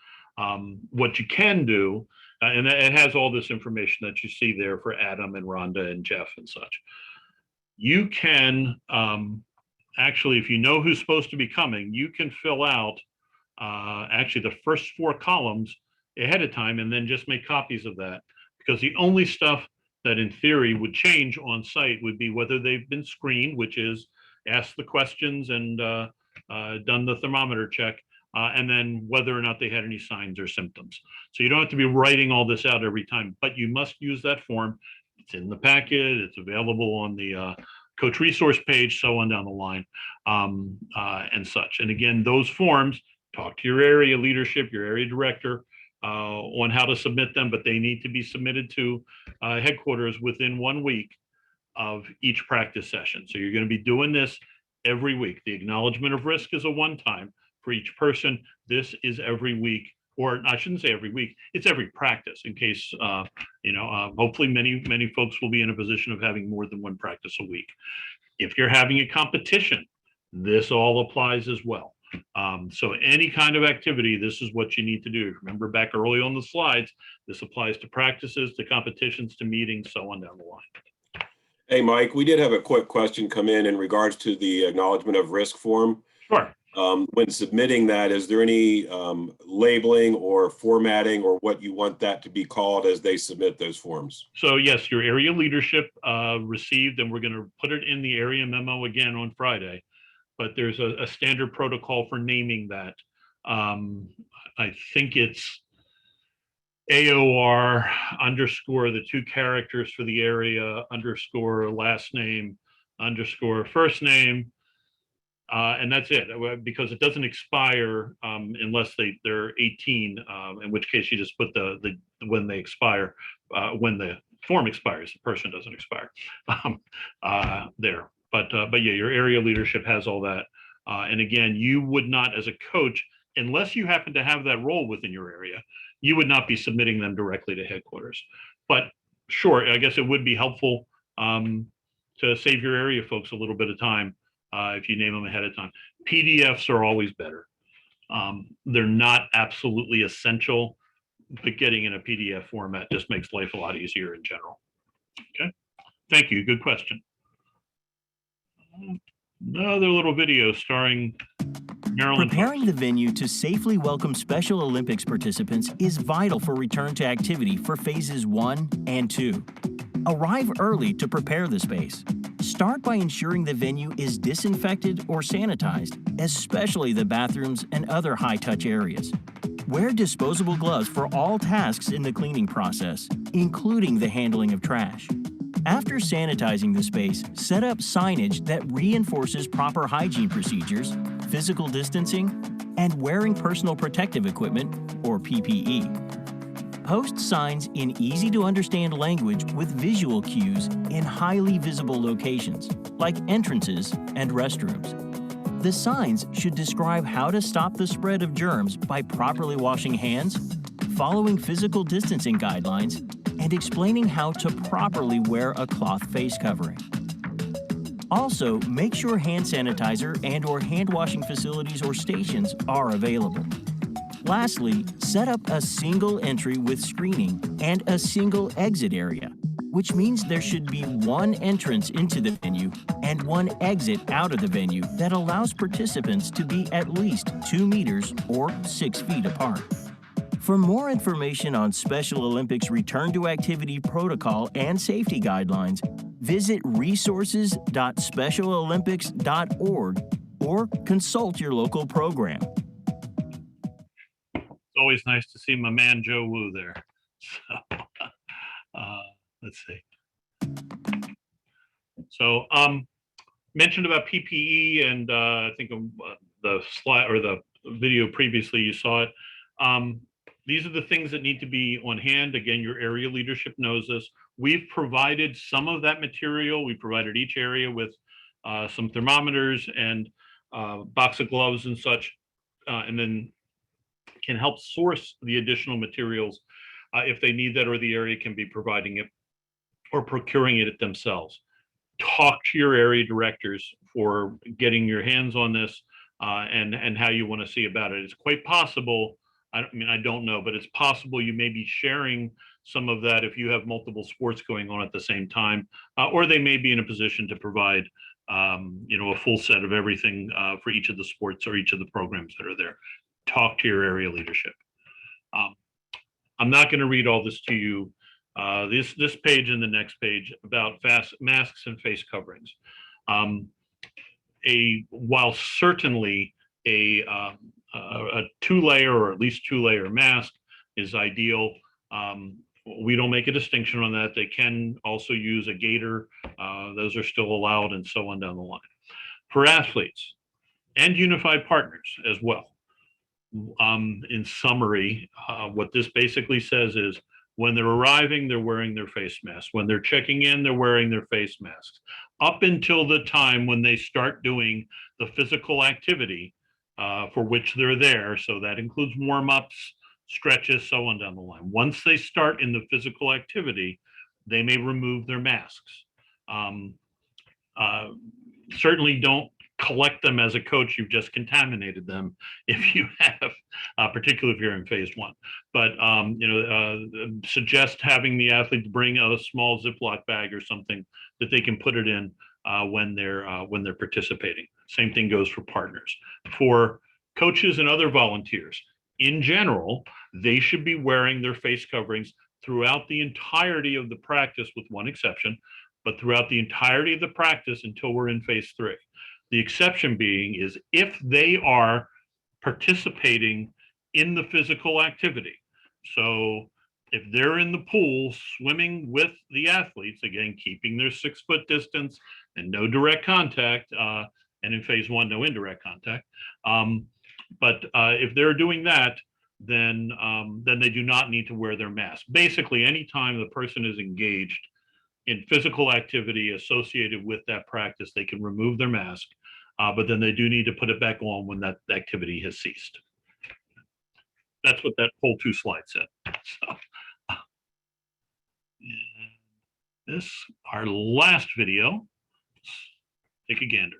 What you can do, and it has all this information that you see there for Adam and Rhonda and Jeff and such. You can actually, if you know who's supposed to be coming, you can fill out actually the first 4 columns ahead of time and then just make copies of that, because the only stuff that in theory would change on site would be whether they've been screened, which is asked the questions and done the thermometer check, and then whether or not they had any signs or symptoms. So you don't have to be writing all this out every time, but you must use that form. It's in the packet, it's available on the coach resource page, so on down the line, and such. And again, those forms, talk to your area leadership, your area director, on how to submit them, but they need to be submitted to headquarters within 1 week of each practice session. So you're going to be doing this every week. The acknowledgement of risk is a one-time for each person. This is every week, or I shouldn't say every week, it's every practice, in case, hopefully many folks will be in a position of having more than one practice a week. If you're having a competition, this all applies as well. So any kind of activity, this is what you need to do. Remember back early on the slides, this applies to practices, to competitions, to meetings, so on down the line. Hey, Mike, we did have a quick question come in regards to the acknowledgement of risk form. Sure. When submitting that, is there any labeling or formatting or what you want that to be called as they submit those forms? So yes, your area leadership received, and we're going to put it in the area memo again on Friday. But there's a standard protocol for naming that. I think it's AOR underscore the 2 characters for the area underscore last name underscore first name. And that's it, because it doesn't expire unless they're 18, in which case you just put the when they expire, when the form expires, the person doesn't expire there. But yeah, your area leadership has all that. And again, you would not, as a coach, unless you happen to have that role within your area, you would not be submitting them directly to headquarters. But sure, I guess it would be helpful to save your area folks a little bit of time if you name them ahead of time. PDFs are always better. They're not absolutely essential, but getting in a PDF format just makes life a lot easier in general. Okay, thank you. Good question. Another little video starring Marilyn. Preparing the venue to safely welcome Special Olympics participants is vital for return to activity for phases 1 and 2. Arrive early to prepare the space. Start by ensuring the venue is disinfected or sanitized, especially the bathrooms and other high-touch areas. Wear disposable gloves for all tasks in the cleaning process, including the handling of trash. After sanitizing the space, set up signage that reinforces proper hygiene procedures, physical distancing, and wearing personal protective equipment, or PPE. Post signs in easy-to-understand language with visual cues in highly visible locations, like entrances and restrooms. The signs should describe how to stop the spread of germs by properly washing hands, following physical distancing guidelines, and explaining how to properly wear a cloth face covering. Also, make sure hand sanitizer and/or hand washing facilities or stations are available. Lastly, set up a single entry with screening and a single exit area, which means there should be one entrance into the venue and one exit out of the venue that allows participants to be at least 2 meters or 6 feet apart. For more information on Special Olympics Return to Activity Protocol and safety guidelines, visit resources.specialolympics.org or consult your local program. It's always nice to see my man Joe Wu there. So, let's see. So, mentioned about PPE, and I think the slide or the video previously you saw it. These are the things that need to be on hand. Again, your area leadership knows this. We've provided some of that material. We provided each area with some thermometers and box of gloves and such, and then can help source the additional materials if they need that, or the area can be providing it or procuring it themselves. Talk to your area directors for getting your hands on this and how you want to see about it. It's quite possible. I mean, I don't know, but it's possible you may be sharing some of that if you have multiple sports going on at the same time, or they may be in a position to provide, a full set of everything for each of the sports or each of the programs that are there. Talk to your area leadership. I'm not going to read all this to you. This page and the next page about masks and face coverings. While certainly a 2-layer or at least 2-layer mask is ideal, we don't make a distinction on that. They can also use a gaiter. Those are still allowed, and so on down the line. For athletes and unified partners as well. In summary, what this basically says is when they're arriving, they're wearing their face masks. When they're checking in, they're wearing their face masks. Up until the time when they start doing the physical activity for which they're there. So that includes warm-ups, stretches, so on down the line. Once they start in the physical activity, they may remove their masks. Certainly don't collect them as a coach. You've just contaminated them if you have, particularly if you're in phase 1. But suggest having the athletes bring a small Ziploc bag or something that they can put it in when they're participating. Same thing goes for partners. For coaches and other volunteers, in general, they should be wearing their face coverings throughout the entirety of the practice, with one exception, but throughout the entirety of the practice until we're in phase 3. The exception being is if they are participating in the physical activity. So if they're in the pool swimming with the athletes, again, keeping their 6-foot distance and no direct contact, and in phase 1, no indirect contact. But if they're doing that, then they do not need to wear their mask. Basically, anytime the person is engaged in physical activity associated with that practice, they can remove their mask, but then they do need to put it back on when that activity has ceased. That's what that whole 2 slides said. So, this, our last video, take a gander.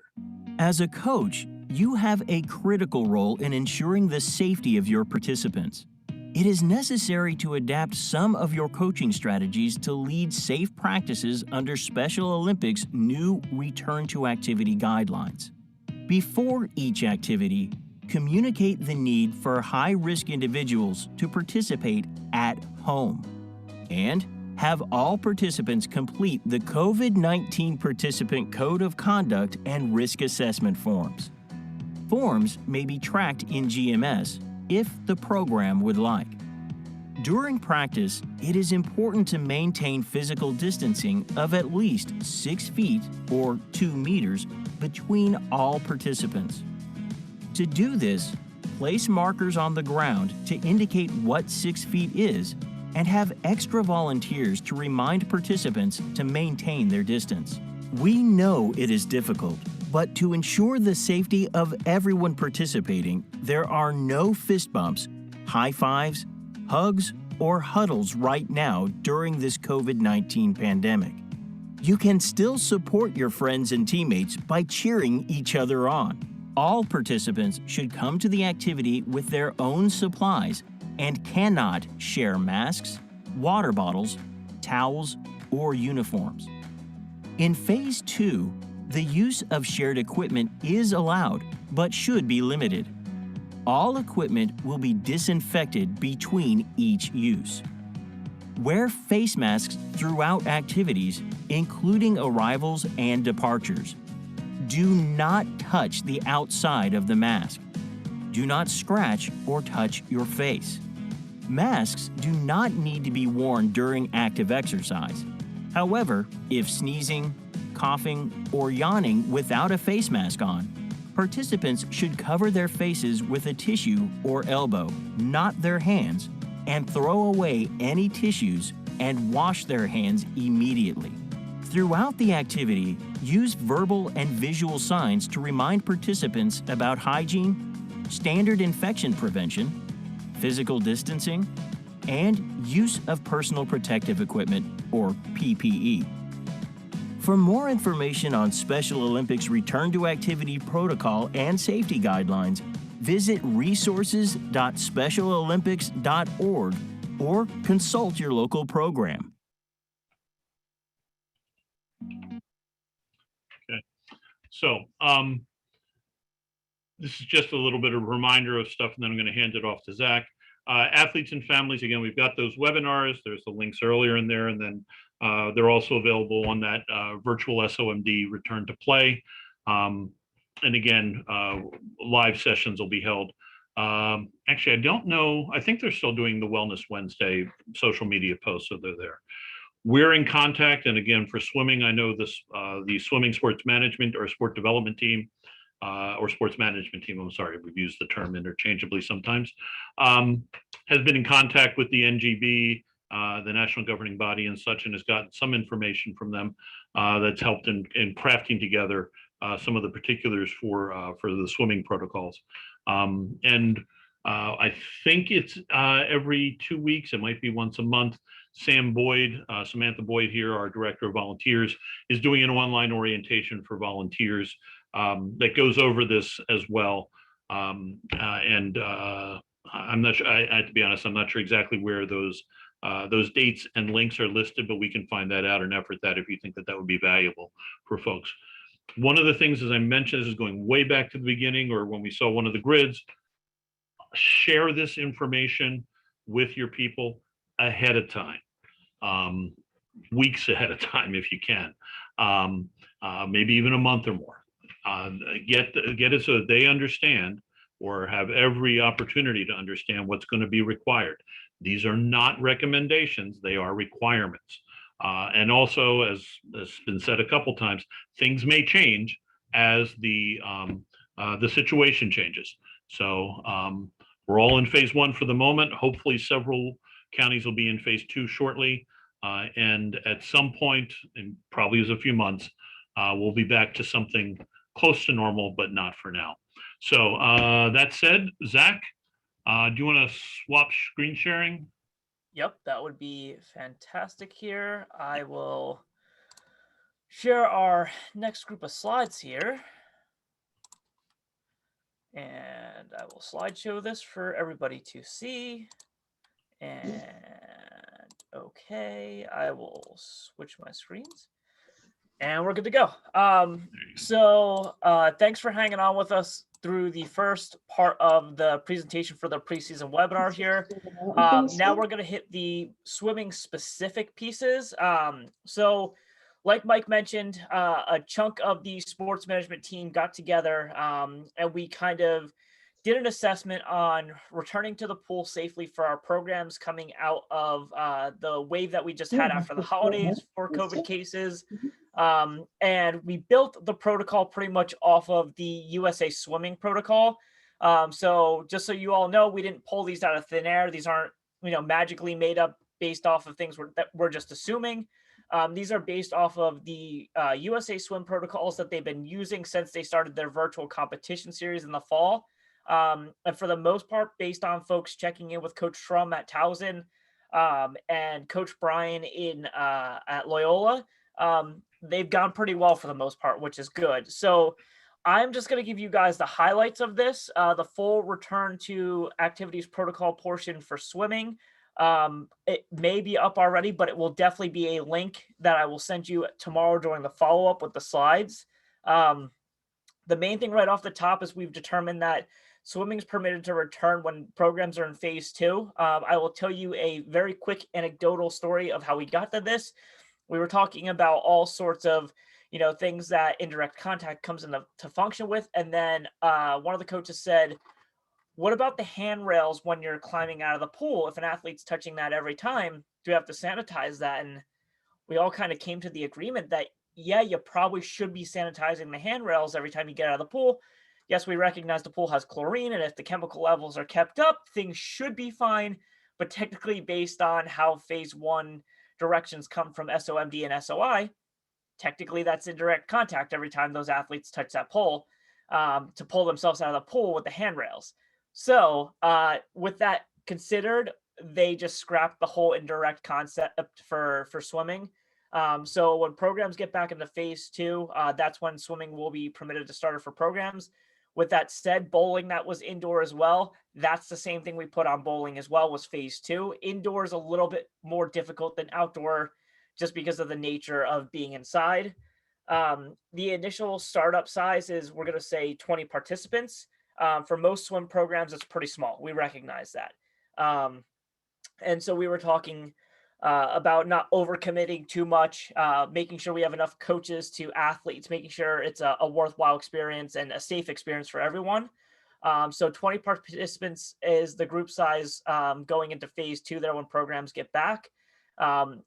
As a coach, you have a critical role in ensuring the safety of your participants. It is necessary to adapt some of your coaching strategies to lead safe practices under Special Olympics' new Return to Activity guidelines. Before each activity, communicate the need for high-risk individuals to participate at home, and have all participants complete the COVID-19 Participant Code of Conduct and Risk Assessment forms. Forms may be tracked in GMS if the program would like. During practice, it is important to maintain physical distancing of at least 6 feet or 2 meters between all participants. To do this, place markers on the ground to indicate what 6 feet is and have extra volunteers to remind participants to maintain their distance. We know it is difficult, but to ensure the safety of everyone participating, there are no fist bumps, high fives, hugs, or huddles right now during this COVID-19 pandemic. You can still support your friends and teammates by cheering each other on. All participants should come to the activity with their own supplies and cannot share masks, water bottles, towels, or uniforms. In Phase 2, the use of shared equipment is allowed, but should be limited. All equipment will be disinfected between each use. Wear face masks throughout activities, including arrivals and departures. Do not touch the outside of the mask. Do not scratch or touch your face. Masks do not need to be worn during active exercise. However, if sneezing, coughing, or yawning without a face mask on, participants should cover their faces with a tissue or elbow, not their hands, and throw away any tissues and wash their hands immediately. Throughout the activity, use verbal and visual signs to remind participants about hygiene, standard infection prevention, physical distancing, and use of personal protective equipment, or PPE. For more information on Special Olympics return to activity protocol and safety guidelines, visit resources.specialolympics.org or consult your local program. Okay. So this is just a little bit of a reminder of stuff, and then I'm going to hand it off to Zach. Athletes and families, again, we've got those webinars. There's the links earlier in there, and then they're also available on that virtual SOMD return to play. And again, live sessions will be held. Actually, I don't know. I think they're still doing the Wellness Wednesday social media posts, so they're there. We're in contact, and again, for swimming, I know this the swimming sports management or sport development team, or sports management team, I'm sorry, we've used the term interchangeably sometimes, has been in contact with the NGB, the national governing body and such, and has gotten some information from them that's helped in crafting together some of the particulars for the swimming protocols. And I think it's every 2 weeks, it might be once a month. Samantha Boyd here, our director of volunteers, is doing an online orientation for volunteers that goes over this as well. I'm not sure, I have to be honest, I'm not sure exactly where those dates and links are listed, but we can find that out and effort that if you think that that would be valuable for folks. One of the things, as I mentioned, this is going way back to the beginning, or when we saw one of the grids, share this information with your people ahead of time, weeks ahead of time if you can, maybe even a month or more. Get it so that they understand, or have every opportunity to understand, what's going to be required. These are not recommendations, they are requirements. And also, as has been said a couple times, things may change as the situation changes. So we're all in phase 1 for the moment. Hopefully several counties will be in phase 2 shortly. And at some point, and probably as a few months, we'll be back to something close to normal, but not for now. So that said, Zach, do you want to swap screen sharing? Yep, that would be fantastic here. I will share our next group of slides here. And I will slideshow this for everybody to see. And okay, I will switch my screens. And we're good to go. Thanks for hanging on with us through the first part of the presentation for the preseason webinar here. Now we're going to hit the swimming specific pieces. So like Mike mentioned, a chunk of the sports management team got together and we kind of did an assessment on returning to the pool safely for our programs coming out of the wave that we just had after the holidays for COVID cases. And we built the protocol pretty much off of the USA Swimming protocol. So just so you all know, we didn't pull these out of thin air. These aren't, magically made up based off of things that we're just assuming. These are based off of the USA Swim protocols that they've been using since they started their virtual competition series in the fall. And for the most part, based on folks checking in with Coach Trum at Towson and Coach Brian at Loyola, they've gone pretty well for the most part, which is good. So I'm just going to give you guys the highlights of this, the full return to activities protocol portion for swimming. It may be up already, but it will definitely be a link that I will send you tomorrow during the follow-up with the slides. The main thing right off the top is we've determined that swimming is permitted to return when programs are in phase 2. I will tell you a very quick anecdotal story of how we got to this. We were talking about all sorts of, things that indirect contact comes into function with. And then one of the coaches said, what about the handrails when you're climbing out of the pool? If an athlete's touching that every time, do we have to sanitize that? And we all kind of came to the agreement that, yeah, you probably should be sanitizing the handrails every time you get out of the pool. Yes, we recognize the pool has chlorine, and if the chemical levels are kept up, things should be fine. But technically, based on how phase 1 directions come from SOMD and SOI, technically that's indirect contact every time those athletes touch that pole to pull themselves out of the pool with the handrails. So with that considered, they just scrapped the whole indirect concept for swimming. So when programs get back into phase two, that's when swimming will be permitted to start for programs. With that said, bowling that was indoor as well. That's the same thing we put on bowling as well, was phase two. Indoor is a little bit more difficult than outdoor just because of the nature of being inside. The initial startup size is, we're going to say 20 participants. For most swim programs, it's pretty small. We recognize that. And so we were talking about not overcommitting too much, making sure we have enough coaches to athletes, making sure it's a worthwhile experience and a safe experience for everyone. So 20 participants is the group size going into phase two there when programs get back.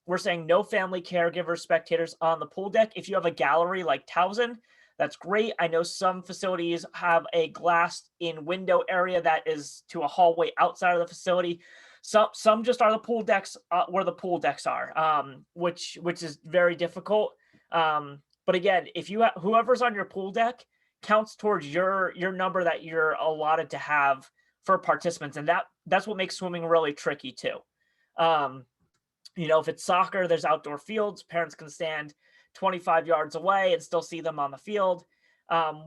We're saying no family, caregivers, spectators on the pool deck. If you have a gallery like Towson, that's great. I know some facilities have a glass in window area that is to a hallway outside of the facility. Some just are the pool decks where the pool decks are, which is very difficult. But again, if you whoever's on your pool deck counts towards your number that you're allotted to have for participants, and that's what makes swimming really tricky too. If it's soccer, there's outdoor fields. Parents can stand 25 yards away and still see them on the field.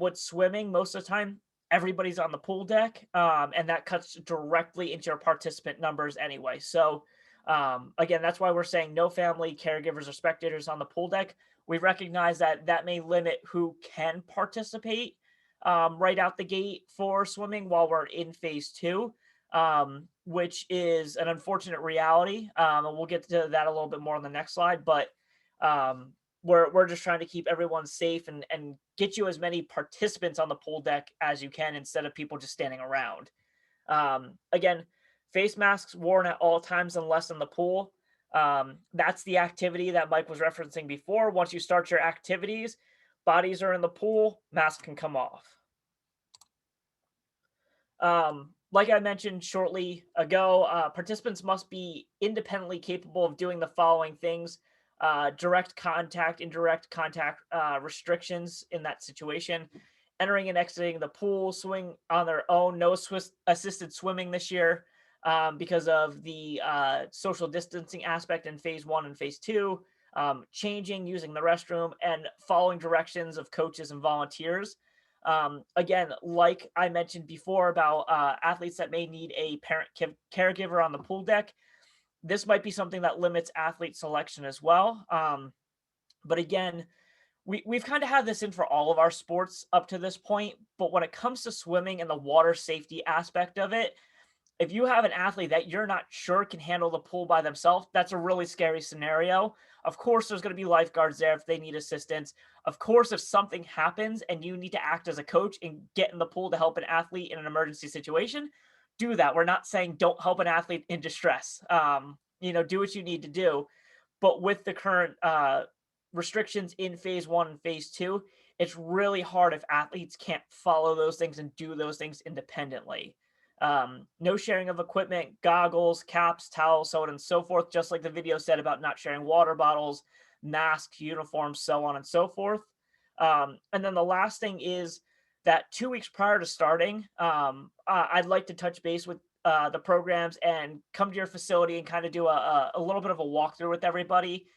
With swimming, most of the time, everybody's on the pool deck, and that cuts directly into your participant numbers anyway. So again, that's why we're saying no family, caregivers, or spectators on the pool deck. We recognize that may limit who can participate right out the gate for swimming while we're in phase two, which is an unfortunate reality. And we'll get to that a little bit more on the next slide, but we're just trying to keep everyone safe and get you as many participants on the pool deck as you can instead of people just standing around. Again, face masks worn at all times unless in the pool. That's the activity that Mike was referencing before. Once you start your activities, bodies are in the pool, mask can come off. Like I mentioned shortly ago, participants must be independently capable of doing the following things: direct contact, indirect contact restrictions in that situation, entering and exiting the pool, swimming on their own, no assisted swimming this year because of the social distancing aspect in phase one and phase two, changing, using the restroom, and following directions of coaches and volunteers. Again, like I mentioned before about athletes that may need a parent caregiver on the pool deck, this might be something that limits athlete selection as well. But again, we've kind of had this in for all of our sports up to this point. But when it comes to swimming and the water safety aspect of it, if you have an athlete that you're not sure can handle the pool by themselves, that's a really scary scenario. Of course, there's going to be lifeguards there if they need assistance. Of course, if something happens and you need to act as a coach and get in the pool to help an athlete in an emergency situation, do that. We're not saying don't help an athlete in distress. Do what you need to do. But with the current restrictions in phase one and phase two, it's really hard if athletes can't follow those things and do those things independently. No sharing of equipment, goggles, caps, towels, so on and so forth, just like the video said about not sharing water bottles, masks, uniforms, so on and so forth. And then the last thing is that 2 weeks prior to starting, I'd like to touch base with the programs and come to your facility and kind of do a little bit of a walkthrough with everybody,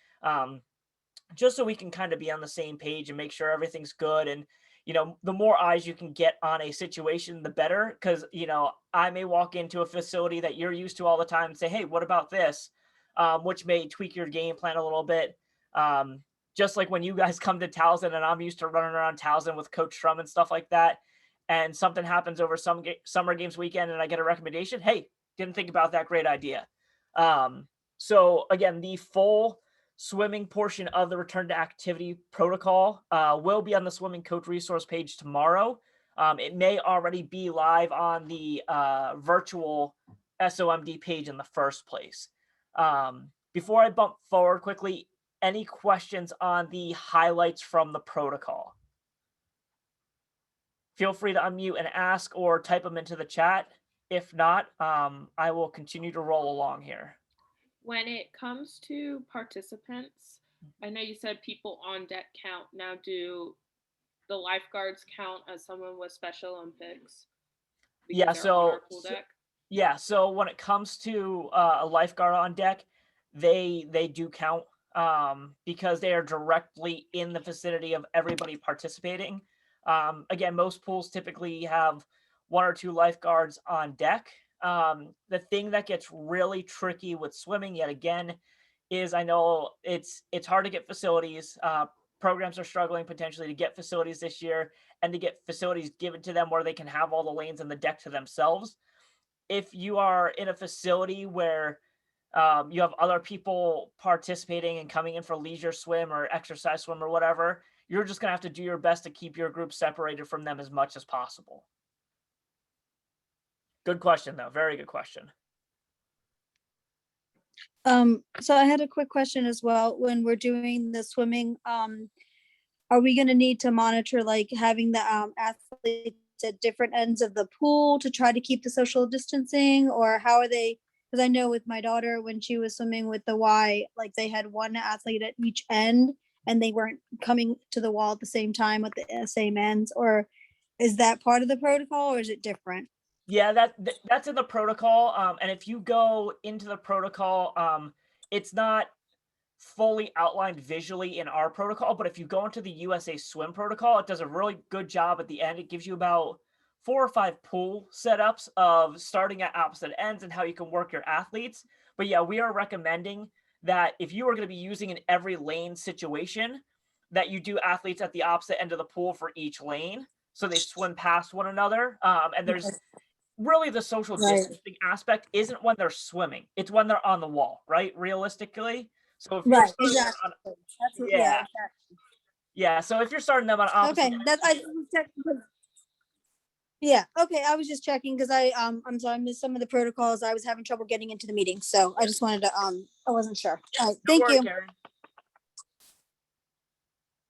just so we can kind of be on the same page and make sure everything's good. And the more eyes you can get on a situation, the better. Because, I may walk into a facility that you're used to all the time and say, hey, what about this? Which may tweak your game plan a little bit. Just like when you guys come to Towson and I'm used to running around Towson with Coach Strum and stuff like that. And something happens over some summer games weekend and I get a recommendation. Hey, didn't think about that. Great idea. So again, the full swimming portion of the return to activity protocol will be on the swimming coach resource page tomorrow. It may already be live on the virtual SOMD page in the first place. Before I bump forward quickly, any questions on the highlights from the protocol? Feel free to unmute and ask or type them into the chat. If not, I will continue to roll along here. When it comes to participants, I know you said people on deck count. Now, do the lifeguards count as someone with Special Olympics? Yeah, so Yeah, so when it comes to a lifeguard on deck, they do count because they are directly in the vicinity of everybody participating. Again, most pools typically have one or two lifeguards on deck. The thing that gets really tricky with swimming, yet again, is I know it's hard to get facilities. Programs are struggling potentially to get facilities this year and to get facilities given to them where they can have all the lanes and the deck to themselves. If you are in a facility where you have other people participating and coming in for leisure swim or exercise swim or whatever, you're just going to have to do your best to keep your group separated from them as much as possible. Good question, though. Very good question. So I had a quick question as well. When we're doing the swimming, are we gonna need to monitor, like, having the athletes at different ends of the pool to try to keep the social distancing, or how are they? Because I know with my daughter, when she was swimming with the Y, like, they had one athlete at each end, and they weren't coming to the wall at the same time at the same ends, or is that part of the protocol, or is it different? Yeah, that's in the protocol. And if you go into the protocol, it's not fully outlined visually in our protocol, but if you go into the USA Swim protocol, it does a really good job at the end. It gives you about 4 or 5 pool setups of starting at opposite ends and how you can work your athletes. But yeah, we are recommending that if you are going to be using in every lane situation, that you do athletes at the opposite end of the pool for each lane, so they swim past one another. And there's really the social Right, distancing aspect isn't when they're swimming; it's when they're on the wall, right? Realistically. So if you're right, starting them exactly. on, That's what, yeah, yeah, exactly. yeah. So if you're starting them on opposite, Okay, that I was checking 'cause- yeah, okay, I was just checking because I'm sorry, I missed some of the protocols. I was having trouble getting into the meeting, so I just wanted to I wasn't sure. All right, don't thank worry, you. Karen.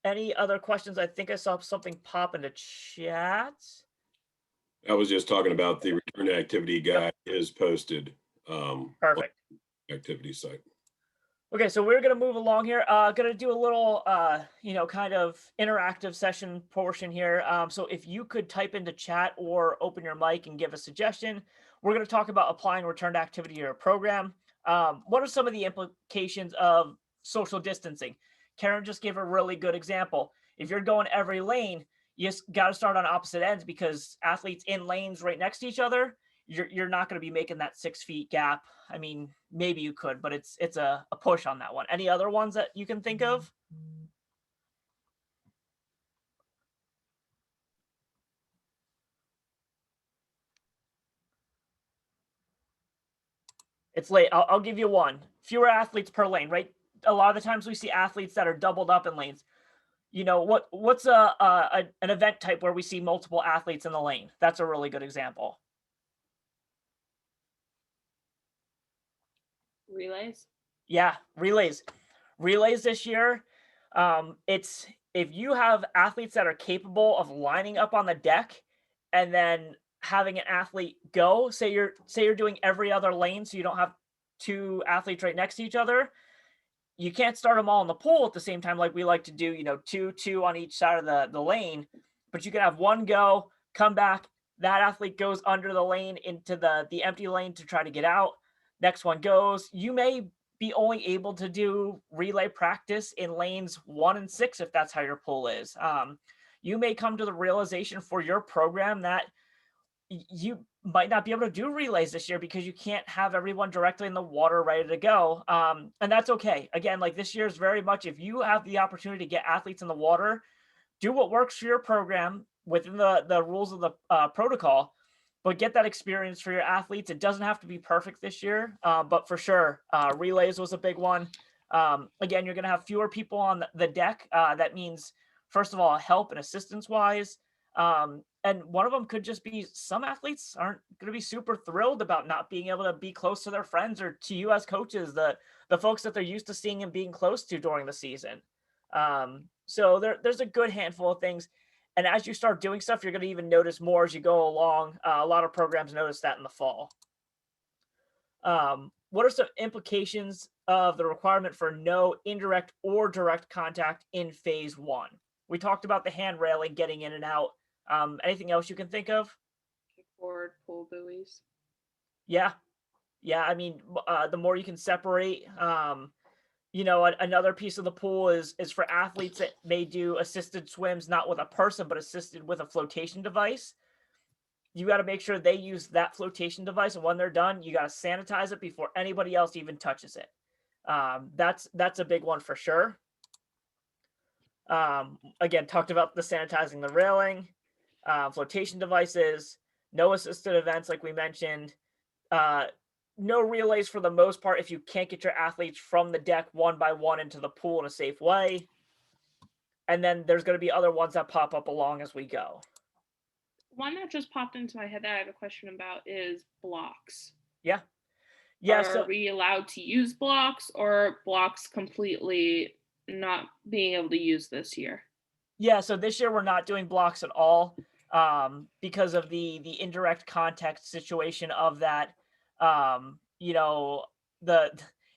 Any other questions? I think I saw something pop into chat. I was just talking about the return to activity guide is posted on Perfect. the activity site. Okay, so we're gonna move along here. Gonna do a little, kind of interactive session portion here. So if you could type into chat or open your mic and give a suggestion, we're gonna talk about applying return to activity to your program. What are some of the implications of social distancing? Karen just gave a really good example. If you're going every lane, you just got to start on opposite ends because athletes in lanes right next to each other, you're not going to be making that 6 feet gap. I mean, maybe you could, but it's a push on that one. Any other ones that you can think of? It's late. I'll give you one. Fewer athletes per lane, right? A lot of the times we see athletes that are doubled up in lanes. What's an event type where we see multiple athletes in the lane? That's a really good example. Relays. Yeah, relays. Relays this year, it's if you have athletes that are capable of lining up on the deck and then having an athlete go, say you're doing every other lane, so you don't have two athletes right next to each other. You can't start them all in the pool at the same time like we like to do, two on each side of the lane, but you can have one go, come back, that athlete goes under the lane into the empty lane to try to get out. Next one goes. You may be only able to do relay practice in lanes 1 and 6 if that's how your pool is. You may come to the realization for your program that you might not be able to do relays this year because you can't have everyone directly in the water ready to go. And that's okay. Again, like this year is very much if you have the opportunity to get athletes in the water, do what works for your program within the rules of the protocol, but get that experience for your athletes. It doesn't have to be perfect this year, but for sure, relays was a big one. Again, you're going to have fewer people on the deck. That means, first of all, help and assistance wise. And one of them could just be some athletes aren't going to be super thrilled about not being able to be close to their friends or to you as coaches, the folks that they're used to seeing and being close to during the season. So there's a good handful of things. And as you start doing stuff, you're going to even notice more as you go along. A lot of programs notice that in the fall. What are some implications of the requirement for no indirect or direct contact in phase 1? We talked about the hand railing getting in and out. Anything else you can think of? Kickboard, pull buoys. Yeah. Yeah. I mean, the more you can separate, another piece of the pool is for athletes that may do assisted swims, not with a person, but assisted with a flotation device. You got to make sure they use that flotation device, and when they're done, you got to sanitize it before anybody else even touches it. That's a big one for sure. Again, talked about the sanitizing the railing, flotation devices, no assisted events like we mentioned, uh, no relays for the most part if you can't get your athletes from the deck one by one into the pool in a safe way. And then there's going to be other ones that pop up along as we go. One that just popped into my head that I have a question about is blocks. Yeah. Are we allowed to use blocks, or blocks completely not being able to use this year? Yeah, so this year we're not doing blocks at all, because of the indirect contact situation of that. You know, the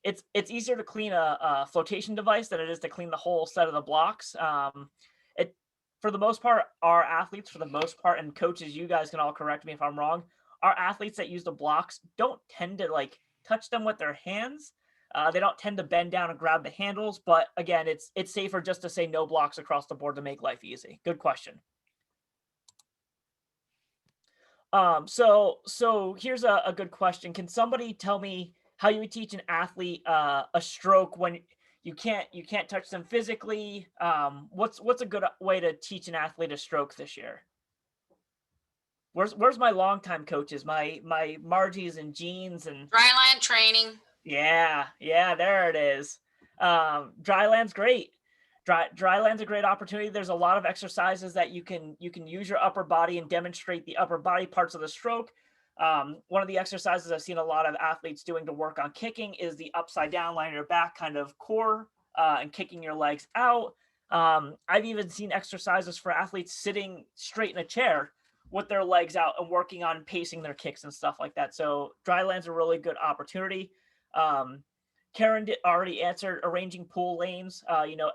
it's easier to clean a flotation device than it is to clean the whole set of the blocks. It For the most part, our athletes, for the most part, and coaches, you guys can all correct me if I'm wrong. Our athletes that use the blocks don't tend to like touch them with their hands. They don't tend to bend down and grab the handles, but again, it's safer just to say no blocks across the board to make life easy. Good question. So here's a good question. Can somebody tell me how you would teach an athlete a stroke when you can't touch them physically? What's a good way to teach an athlete a stroke this year? Where's my longtime coaches, my Margies and Jeans and Dryland training. Yeah, there it is. Dryland's great. Dryland's a great opportunity. There's a lot of exercises that you can use your upper body and demonstrate the upper body parts of the stroke. One of the exercises I've seen a lot of athletes doing to work on kicking is the upside down, lying on your back kind of core, and kicking your legs out. I've even seen exercises for athletes sitting straight in a chair with their legs out and working on pacing their kicks and stuff like that. So Dryland's a really good opportunity. Karen already answered arranging pool lanes.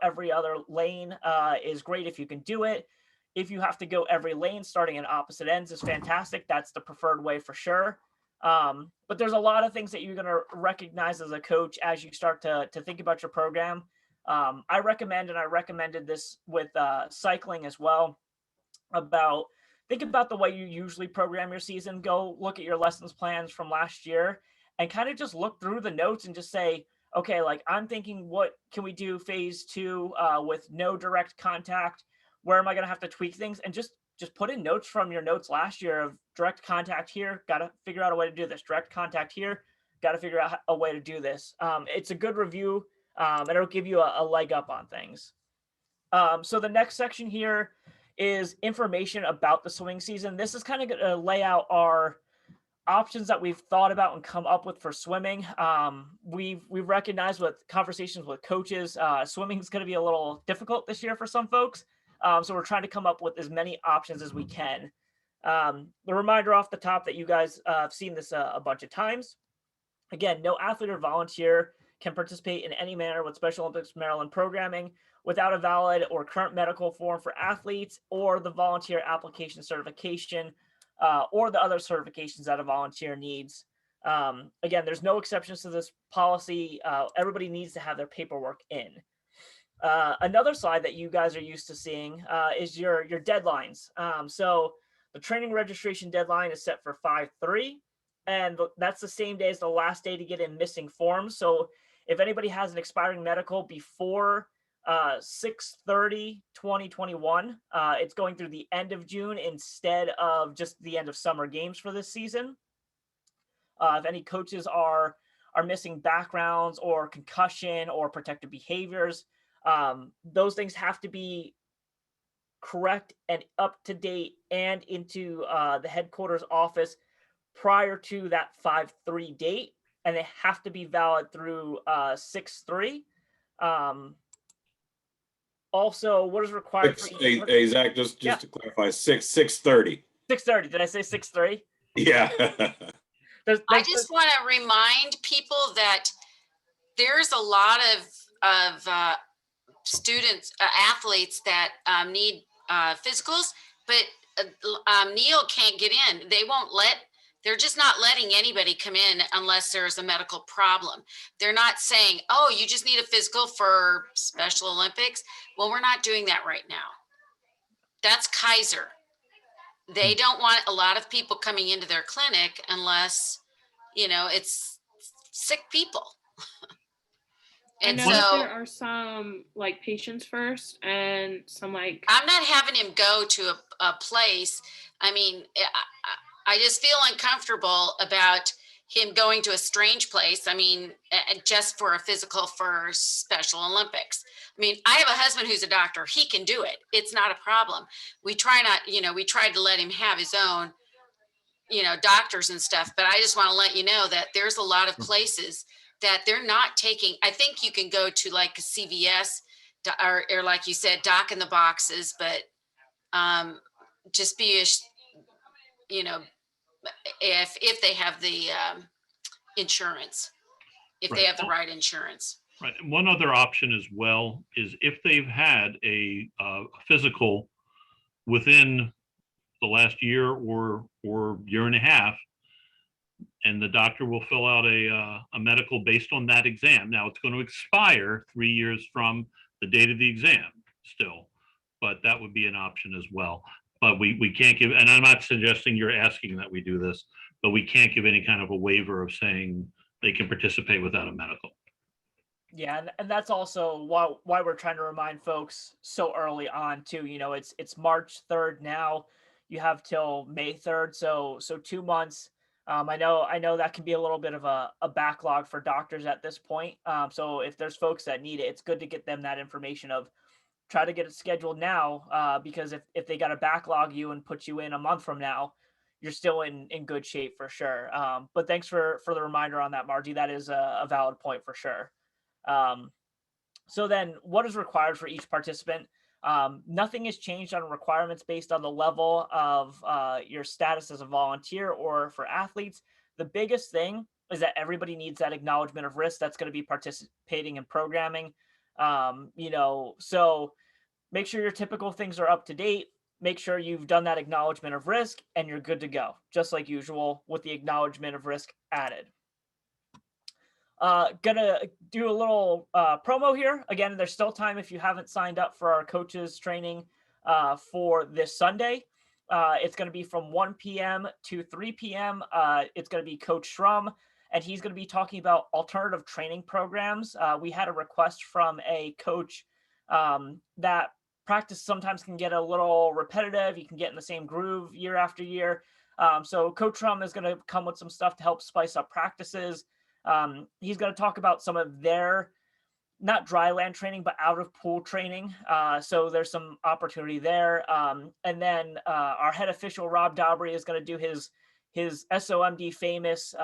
Every other lane is great if you can do it. If you have to go every lane starting in opposite ends is fantastic. That's the preferred way for sure. But there's a lot of things that you're going to recognize as a coach as you start to think about your program. I recommended this with cycling as well, think about the way you usually program your season. Go look at your lessons plans from last year and kind of just look through the notes and just say, okay, like I'm thinking, what can we do phase 2 with no direct contact? Where am I going to have to tweak things? And just put in notes from your notes last year of direct contact here. Got to figure out a way to do this. Direct contact here. Got to figure out a way to do this. It's a good review, and it'll give you a leg up on things. So the next section here is information about the swimming season. This is kind of going to lay out our options that we've thought about and come up with for swimming. We've recognized with conversations with coaches, swimming is going to be a little difficult this year for some folks. So we're trying to come up with as many options as we can. The reminder off the top that you guys have seen this a bunch of times. Again, no athlete or volunteer can participate in any manner with Special Olympics Maryland programming without a valid or current medical form for athletes or the volunteer application certification or the other certifications that a volunteer needs. Again, there's no exceptions to this policy. Everybody needs to have their paperwork in. Another slide that you guys are used to seeing is your deadlines. So the training registration deadline is set for 5/3, and that's the same day as the last day to get in missing forms. So if anybody has an expiring medical before 6/30/2021, it's going through the end of June instead of just the end of summer games for this season. If any coaches are missing backgrounds or concussion or protective behaviors, those things have to be correct and up to date and into the headquarters office prior to that 5/3 date, and they have to be valid through 6/3. Also, what is required for Hey, Zach, just to clarify, 6:30. 6/30. Did I say 6/3? Yeah. I just want to remind people that there's a lot of students, athletes that need physicals, but Neil can't get in. They won't let They're just not letting anybody come in unless there's a medical problem. They're not saying, oh, you just need a physical for Special Olympics. Well, we're not doing that right now. That's Kaiser. They don't want a lot of people coming into their clinic unless, it's sick people. I And know that there are some like patients first and some like. I'm not having him go to a place. I mean, I just feel uncomfortable about him going to a strange place. I mean, just for a physical for Special Olympics. I mean, I have a husband who's a doctor. He can do it. It's not a problem. We tried to let him have his own, doctors and stuff. But I just want to let you know that there's a lot of places that they're not taking. I think you can go to like a CVS or like you said, doc in the boxes, but just be, if they have the insurance, if they have the right insurance. Right. And one other option as well is if they've had a physical within the last year or year and a half, and the doctor will fill out a medical based on that exam. Now it's going to expire 3 years from the date of the exam still, but that would be an option as well. But we can't give, and I'm not suggesting you're asking that we do this, but we can't give any kind of a waiver of saying they can participate without a medical. Yeah, and that's also why we're trying to remind folks so early on too. It's March 3rd now. You have till May 3rd, so 2 months. I know that can be a little bit of a backlog for doctors at this point. So if there's folks that need it, it's good to get them that information of try to get it scheduled now, because if they got to backlog you and put you in a month from now, you're still in good shape for sure. But thanks for the reminder on that, Margie. That is a valid point for sure. So then what is required for each participant? Nothing has changed on requirements based on the level of your status as a volunteer or for athletes. The biggest thing is that everybody needs that acknowledgement of risk that's going to be participating in programming. So make sure your typical things are up to date. Make sure you've done that acknowledgement of risk and you're good to go, just like usual with the acknowledgement of risk added. Gonna do a little promo here. Again, there's still time if you haven't signed up for our coaches training for this Sunday. It's going to be from 1 p.m. to 3 p.m. It's going to be Coach Schrum, and he's going to be talking about alternative training programs. We had a request from a coach that practice sometimes can get a little repetitive. You can get in the same groove year after year. So Coach Schrum is going to come with some stuff to help spice up practices. He's going to talk about some of their, not dry land training, but out of pool training. So there's some opportunity there. And then our head official, Rob Dobry, is going to do his SOMD famous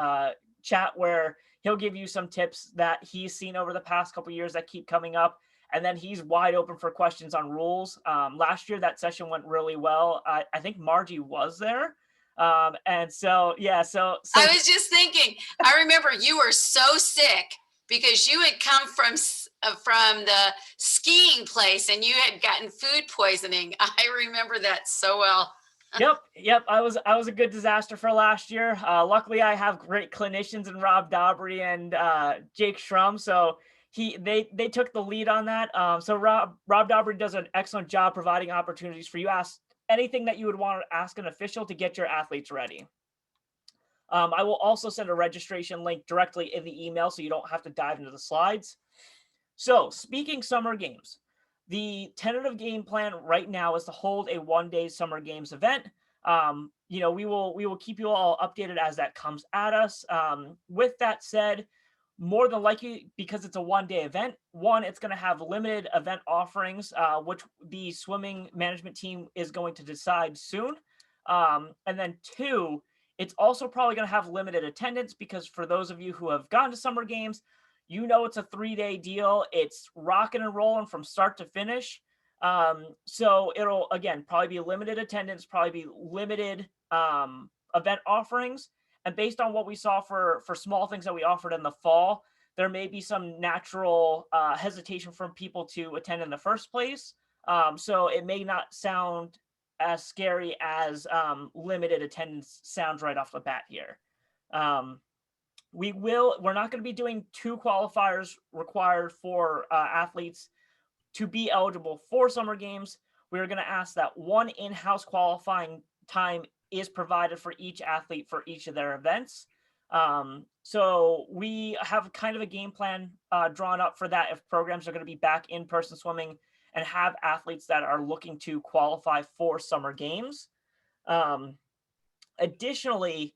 chat where he'll give you some tips that he's seen over the past couple of years that keep coming up. And then he's wide open for questions on rules. Last year, that session went really well. I think Margie was there. And so, yeah, so I was just thinking, I remember you were so sick because you had come from the skiing place and you had gotten food poisoning. I remember that so well. Yep. I was a good disaster for last year. Luckily I have great clinicians in Rob Dobry and Jake Schrum. So they took the lead on that. So Rob Dobry does an excellent job providing opportunities for you. Ask anything that you would want to ask an official to get your athletes ready. I will also send a registration link directly in the email so you don't have to dive into the slides. So speaking summer games, the tentative game plan right now is to hold a one-day summer games event. We will keep you all updated as that comes at us. With that said, more than likely, because it's a one-day event, it's going to have limited event offerings, which the swimming management team is going to decide soon. And then 2, it's also probably going to have limited attendance because for those of you who have gone to summer games, it's a 3-day deal. It's rocking and rolling from start to finish. So it'll, again, probably be limited attendance, probably be limited event offerings. And based on what we saw for small things that we offered in the fall, there may be some natural hesitation from people to attend in the first place. So it may not sound as scary as limited attendance sounds right off the bat here. We're not going to be doing 2 qualifiers required for athletes to be eligible for summer games. We're going to ask that 1 in-house qualifying time is provided for each athlete for each of their events. So we have kind of a game plan drawn up for that if programs are going to be back in-person swimming and have athletes that are looking to qualify for summer games. Additionally,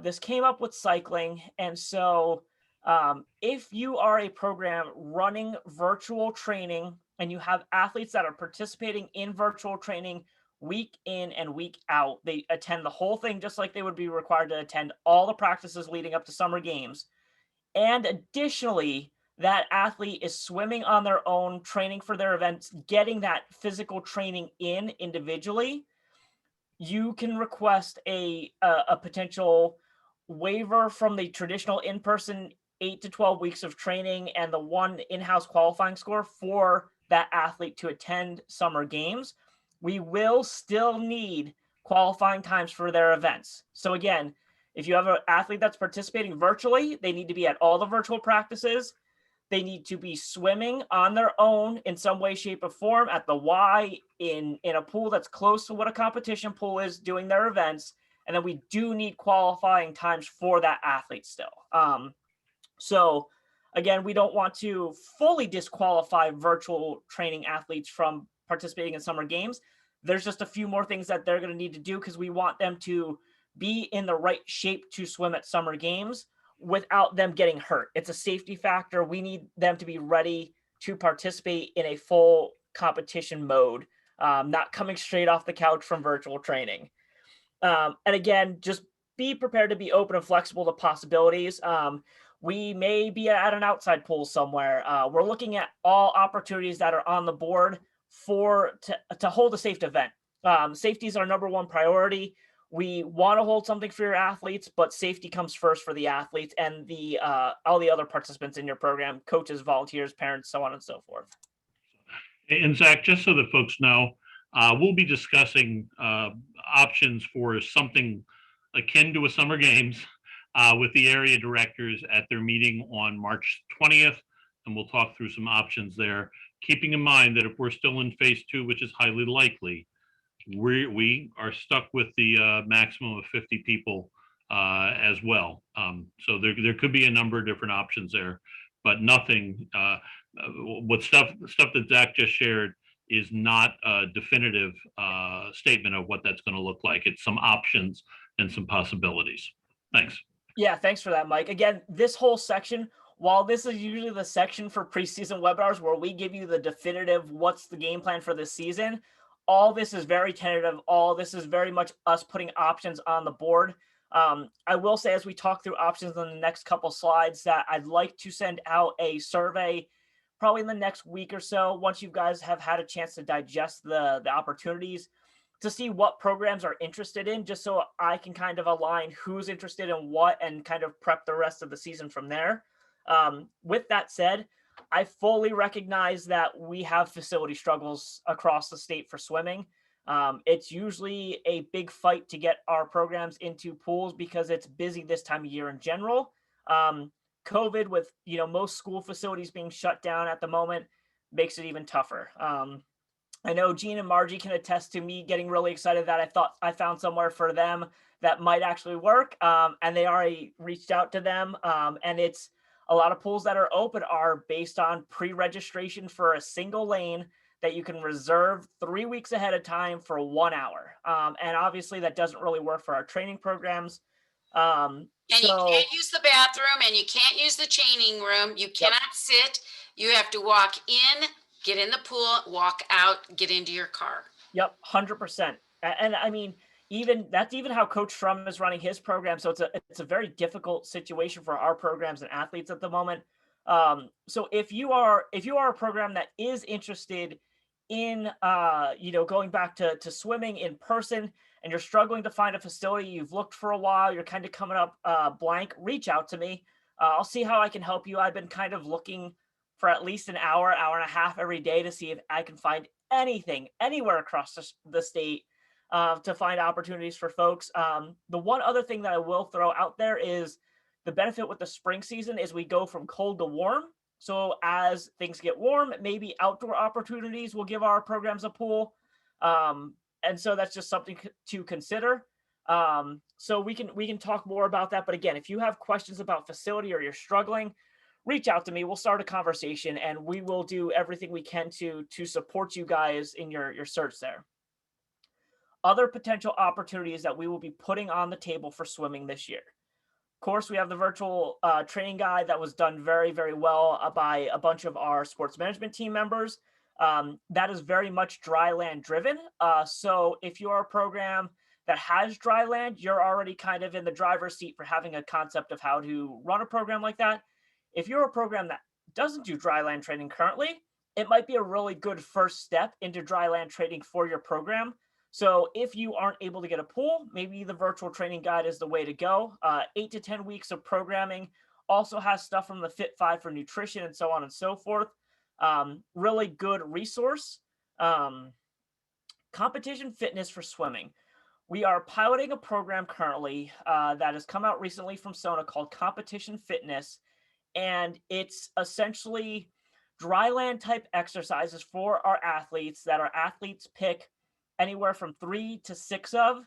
this came up with cycling. And so if you are a program running virtual training and you have athletes that are participating in virtual training week in and week out, they attend the whole thing just like they would be required to attend all the practices leading up to summer games. And additionally, that athlete is swimming on their own, training for their events, getting that physical training in individually. You can request a potential waiver from the traditional in-person 8 to 12 weeks of training and the 1 in-house qualifying score for that athlete to attend summer games. We will still need qualifying times for their events. So again, if you have an athlete that's participating virtually, they need to be at all the virtual practices. They need to be swimming on their own in some way, shape, or form at the Y in a pool that's close to what a competition pool is doing their events. And then we do need qualifying times for that athlete still. So again, we don't want to fully disqualify virtual training athletes from participating in summer games. There's just a few more things that they're going to need to do because we want them to be in the right shape to swim at summer games without them getting hurt. It's a safety factor. We need them to be ready to participate in a full competition mode, not coming straight off the couch from virtual training. And again, just be prepared to be open and flexible to possibilities. We may be at an outside pool somewhere. We're looking at all opportunities that are on the board to hold a safe event. Safety is our number 1 priority. We want to hold something for your athletes, but safety comes first for the athletes and the all the other participants in your program, coaches, volunteers, parents, so on and so forth. And Zach, just so that folks know, we'll be discussing options for something akin to a summer games with the area directors at their meeting on March 20th, and we'll talk through some options there, keeping in mind that if we're still in phase 2, which is highly likely, we are stuck with the maximum of 50 people as well. So there could be a number of different options there, but nothing, what stuff that Zach just shared is not a definitive statement of what that's going to look like. It's some options and some possibilities. Thanks. Yeah, thanks for that, Mike. Again, this whole section, while this is usually the section for preseason webinars where we give you the definitive what's the game plan for this season, all this is very tentative. All this is very much us putting options on the board. I will say as we talk through options on the next couple slides that I'd like to send out a survey probably in the next week or so once you guys have had a chance to digest the opportunities to see what programs are interested in, just so I can kind of align who's interested in what and kind of prep the rest of the season from there. With that said, I fully recognize that we have facility struggles across the state for swimming. It's usually a big fight to get our programs into pools because it's busy this time of year in general. COVID with, most school facilities being shut down at the moment makes it even tougher. I know Gene and Margie can attest to me getting really excited that I thought I found somewhere for them that might actually work. And they already reached out to them. And it's a lot of pools that are open are based on pre-registration for a single lane that you can reserve 3 weeks ahead of time for 1 hour. And obviously that doesn't really work for our training programs. And you can't use the bathroom and you can't use the changing room. You cannot sit. You have to walk in, get in the pool, walk out, get into your car. Yep, 100%. And I mean, that's even how Coach Strum is running his program. So it's a very difficult situation for our programs and athletes at the moment. So if you are a program that is interested in going back to swimming in person and you're struggling to find a facility, you've looked for a while, you're kind of coming up blank, reach out to me. I'll see how I can help you. I've been kind of looking for at least an hour and a half every day to see if I can find anything anywhere across the state to find opportunities for folks. The one other thing that I will throw out there is the benefit with the spring season is we go from cold to warm. So as things get warm, maybe outdoor opportunities will give our programs a pool. And so that's just something to consider. So we can talk more about that. But again, if you have questions about facility or you're struggling, reach out to me. We'll start a conversation and we will do everything we can to support you guys in your search there. Other potential opportunities that we will be putting on the table for swimming this year. Of course, we have the virtual training guide that was done very, very well by a bunch of our sports management team members. That is very much dry land driven. So if you're a program that has dry land, you're already kind of in the driver's seat for having a concept of how to run a program like that. If you're a program that doesn't do dry land training currently, it might be a really good first step into dry land training for your program. So if you aren't able to get a pool, maybe the virtual training guide is the way to go. 8 to 10 weeks of programming, also has stuff from the Fit 5 for nutrition and so on and so forth. Really good resource. Competition fitness for swimming. We are piloting a program currently that has come out recently from Sona called Competition Fitness. And it's essentially dryland type exercises for our athletes that our athletes pick anywhere from 3 to 6 of.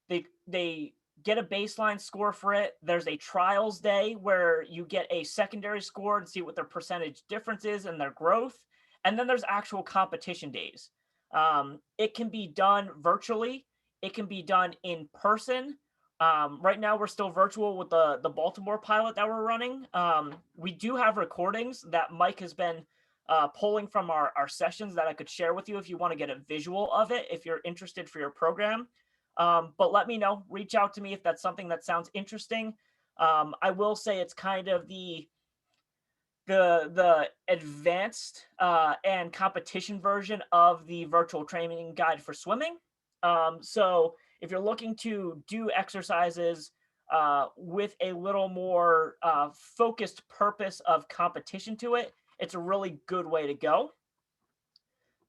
They get a baseline score for it. There's a trials day where you get a secondary score and see what their percentage difference is and their growth. And then there's actual competition days. It can be done virtually. It can be done in person. Right now we're still virtual with the Baltimore pilot that we're running. We do have recordings that Mike has been pulling from our sessions that I could share with you if you want to get a visual of it, if you're interested for your program. But let me know, reach out to me if that's something that sounds interesting. I will say it's kind of the advanced and competition version of the virtual training guide for swimming. So if you're looking to do exercises with a little more focused purpose of competition to it, it's a really good way to go.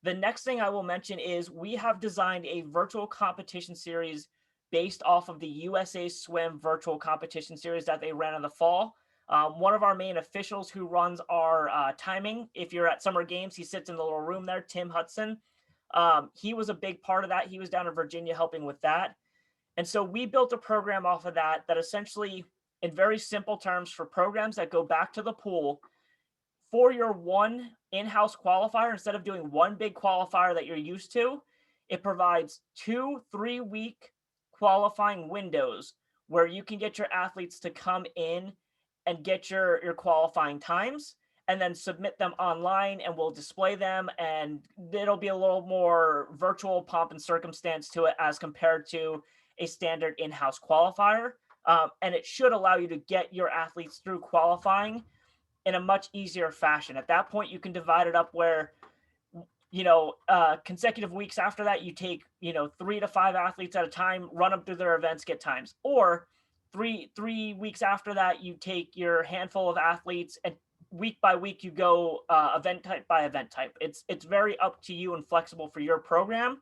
The next thing I will mention is we have designed a virtual competition series based off of the USA Swim virtual competition series that they ran in the fall. One of our main officials who runs our timing, if you're at summer games, he sits in the little room there, Tim Hudson. He was a big part of that. He was down in Virginia helping with that. And so we built a program off of that essentially, in very simple terms, for programs that go back to the pool, for your one in-house qualifier, instead of doing one big qualifier that you're used to, it provides 2 3-week qualifying windows where you can get your athletes to come in and get your qualifying times and then submit them online, and we'll display them, and it'll be a little more virtual pomp and circumstance to it as compared to a standard in-house qualifier. And it should allow you to get your athletes through qualifying in a much easier fashion. At that point, you can divide it up where, consecutive weeks after that, you take, 3 to 5 athletes at a time, run them through their events, get times. Or three weeks after that, you take your handful of athletes and week by week, you go event type by event type. It's very up to you and flexible for your program.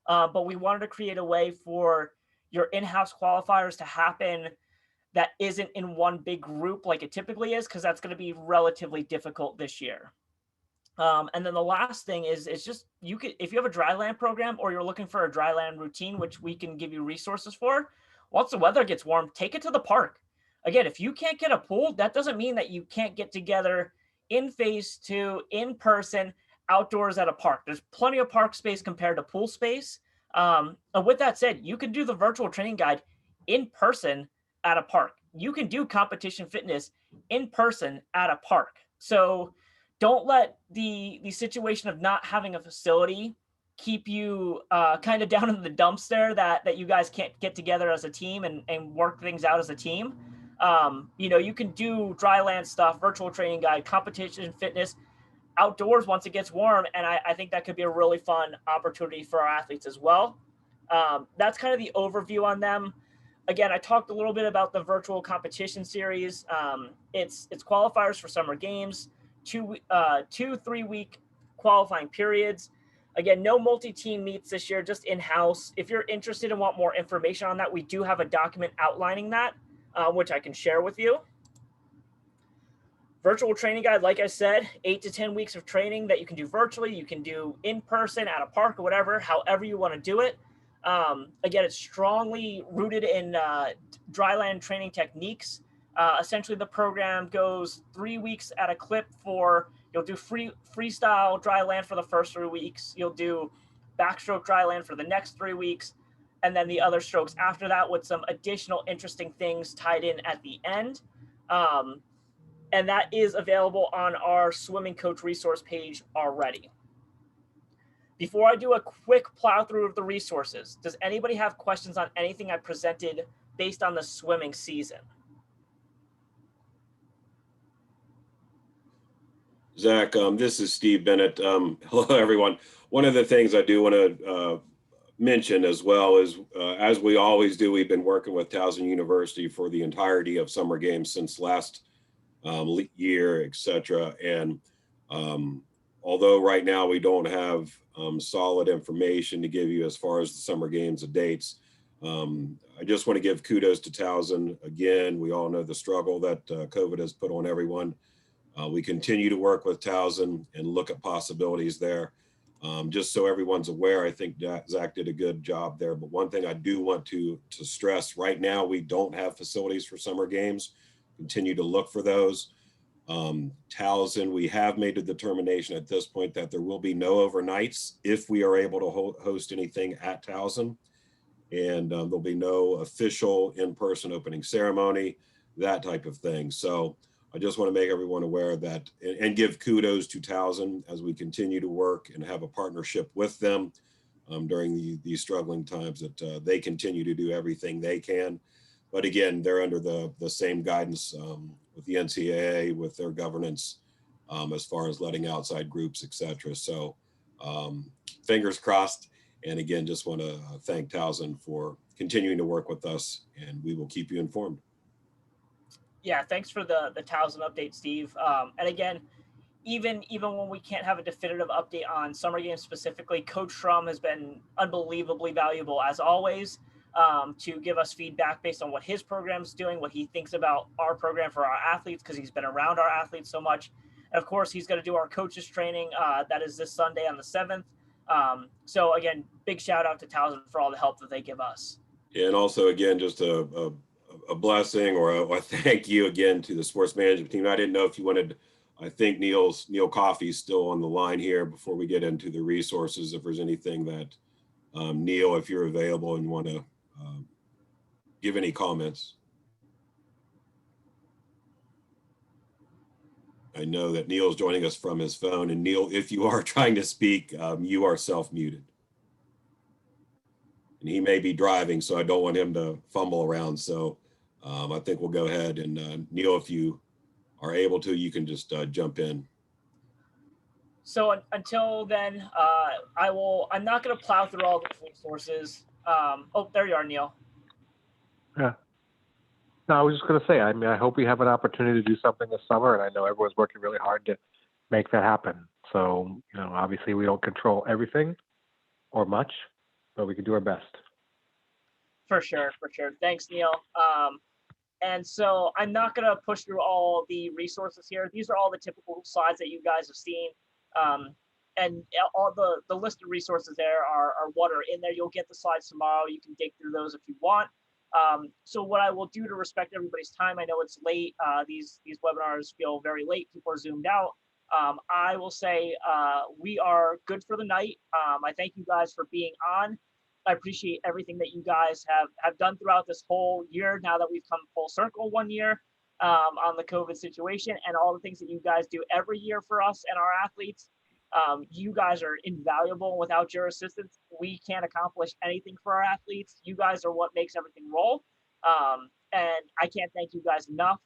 But we wanted to create a way for your in-house qualifiers to happen that isn't in one big group like it typically is, because that's going to be relatively difficult this year. And then the last thing is just if you have a dryland program or you're looking for a dryland routine, which we can give you resources for, once the weather gets warm, take it to the park. Again, if you can't get a pool, that doesn't mean that you can't get together in phase 2, in person, outdoors at a park. There's plenty of park space compared to pool space. And with that said, you can do the virtual training guide in person at a park. You can do competition fitness in person at a park. So don't let the situation of not having a facility keep you kind of down in the dumps there, that you guys can't get together as a team and work things out as a team. You can do dry land stuff, virtual training guide, competition fitness outdoors once it gets warm. And I think that could be a really fun opportunity for our athletes as well. That's kind of the overview on them. Again, I talked a little bit about the virtual competition series. It's qualifiers for summer games, 2 3-week qualifying periods. Again, no multi-team meets this year, just in-house. If you're interested and want more information on that, we do have a document outlining that, which I can share with you. Virtual training guide, like I said, 8 to 10 weeks of training that you can do virtually. You can do in person at a park or whatever, however you want to do it. Again, it's strongly rooted in dryland training techniques. Essentially, the program goes 3 weeks at a clip for, you'll do freestyle dry land for the first 3 weeks. You'll do backstroke dry land for the next 3 weeks. And then the other strokes after that with some additional interesting things tied in at the end. And that is available on our swimming coach resource page already. Before I do a quick plow through of the resources, does anybody have questions on anything I presented based on the swimming season? Zach, this is Steve Bennett. Hello, everyone. One of the things I do want to mention as well is, as we always do, we've been working with Towson University for the entirety of summer games since last year, etc. And although right now we don't have solid information to give you as far as the summer games and dates, I just want to give kudos to Towson. Again, we all know the struggle that COVID has put on everyone. We continue to work with Towson and look at possibilities there. Just so everyone's aware, I think Zach did a good job there. But one thing I do want to stress, right now, we don't have facilities for summer games. Continue to look for those. Towson, we have made a determination at this point that there will be no overnights if we are able to host anything at Towson. And there'll be no official in-person opening ceremony, that type of thing. So I just want to make everyone aware that, and give kudos to Towson as we continue to work and have a partnership with them during these struggling times, that they continue to do everything they can. But again, they're under the same guidance with the NCAA, with their governance as far as letting outside groups, etc. So fingers crossed. And again, just want to thank Towson for continuing to work with us, and we will keep you informed. Yeah, thanks for the Towson update, Steve. And again, even when we can't have a definitive update on summer games specifically, Coach Schrum has been unbelievably valuable as always, to give us feedback based on what his program's doing, what he thinks about our program for our athletes, because he's been around our athletes so much. And of course, he's going to do our coaches training. That is this Sunday on the 7th. So again, big shout out to Towson for all the help that they give us. And also, again, just a blessing or a thank you again to the sports management team. I didn't know if you wanted, I think Neil Coffey's still on the line here before we get into the resources. If there's anything that, Neil, if you're available and want to give any comments. I know that Neil's joining us from his phone, and Neil, if you are trying to speak, you are self-muted. And he may be driving, so I don't want him to fumble around. So I think we'll go ahead and Neil, if you are able to, you can just jump in. So until then, I'm not going to plow through all the resources. Oh, there you are, Neil. Yeah. No, I was just going to say, I mean, I hope we have an opportunity to do something this summer, and I know everyone's working really hard to make that happen. So, you know, obviously we don't control everything or much, but we can do our best. For sure. Thanks, Neil. And so I'm not going to push through all the resources here. These are all the typical slides that you guys have seen. And all the list of resources there are what are in there. You'll get the slides tomorrow. You can dig through those if you want. So what I will do to respect everybody's time, I know it's late. These webinars feel very late. People are zoomed out. I will say we are good for the night. I thank you guys for being on. I appreciate everything that you guys have done throughout this whole year, now that we've come full circle 1 year on the COVID situation, and all the things that you guys do every year for us and our athletes. You guys are invaluable. Without your assistance, we can't accomplish anything for our athletes. You guys are what makes everything roll. And I can't thank you guys enough.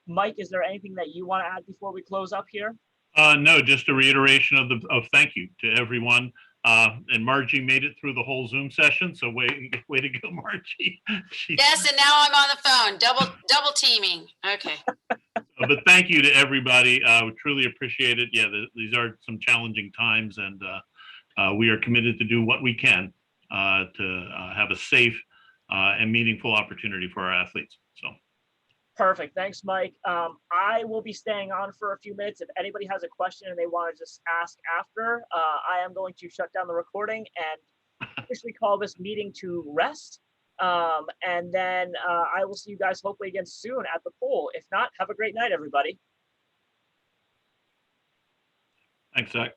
Mike, is there anything that you want to add before we close up here? No, just a reiteration of thank you to everyone. And Margie made it through the whole Zoom session, so way to go, Margie. Yes, and now I'm on the phone, double teaming. Okay. But thank you to everybody. We truly appreciate it. Yeah, these are some challenging times, and we are committed to do what we can to have a safe and meaningful opportunity for our athletes. So. Perfect. Thanks, Mike. I will be staying on for a few minutes. If anybody has a question and they want to just ask after, I am going to shut down the recording and officially call this meeting to rest. And then I will see you guys hopefully again soon at the pool. If not, have a great night, everybody. Thanks, Zach.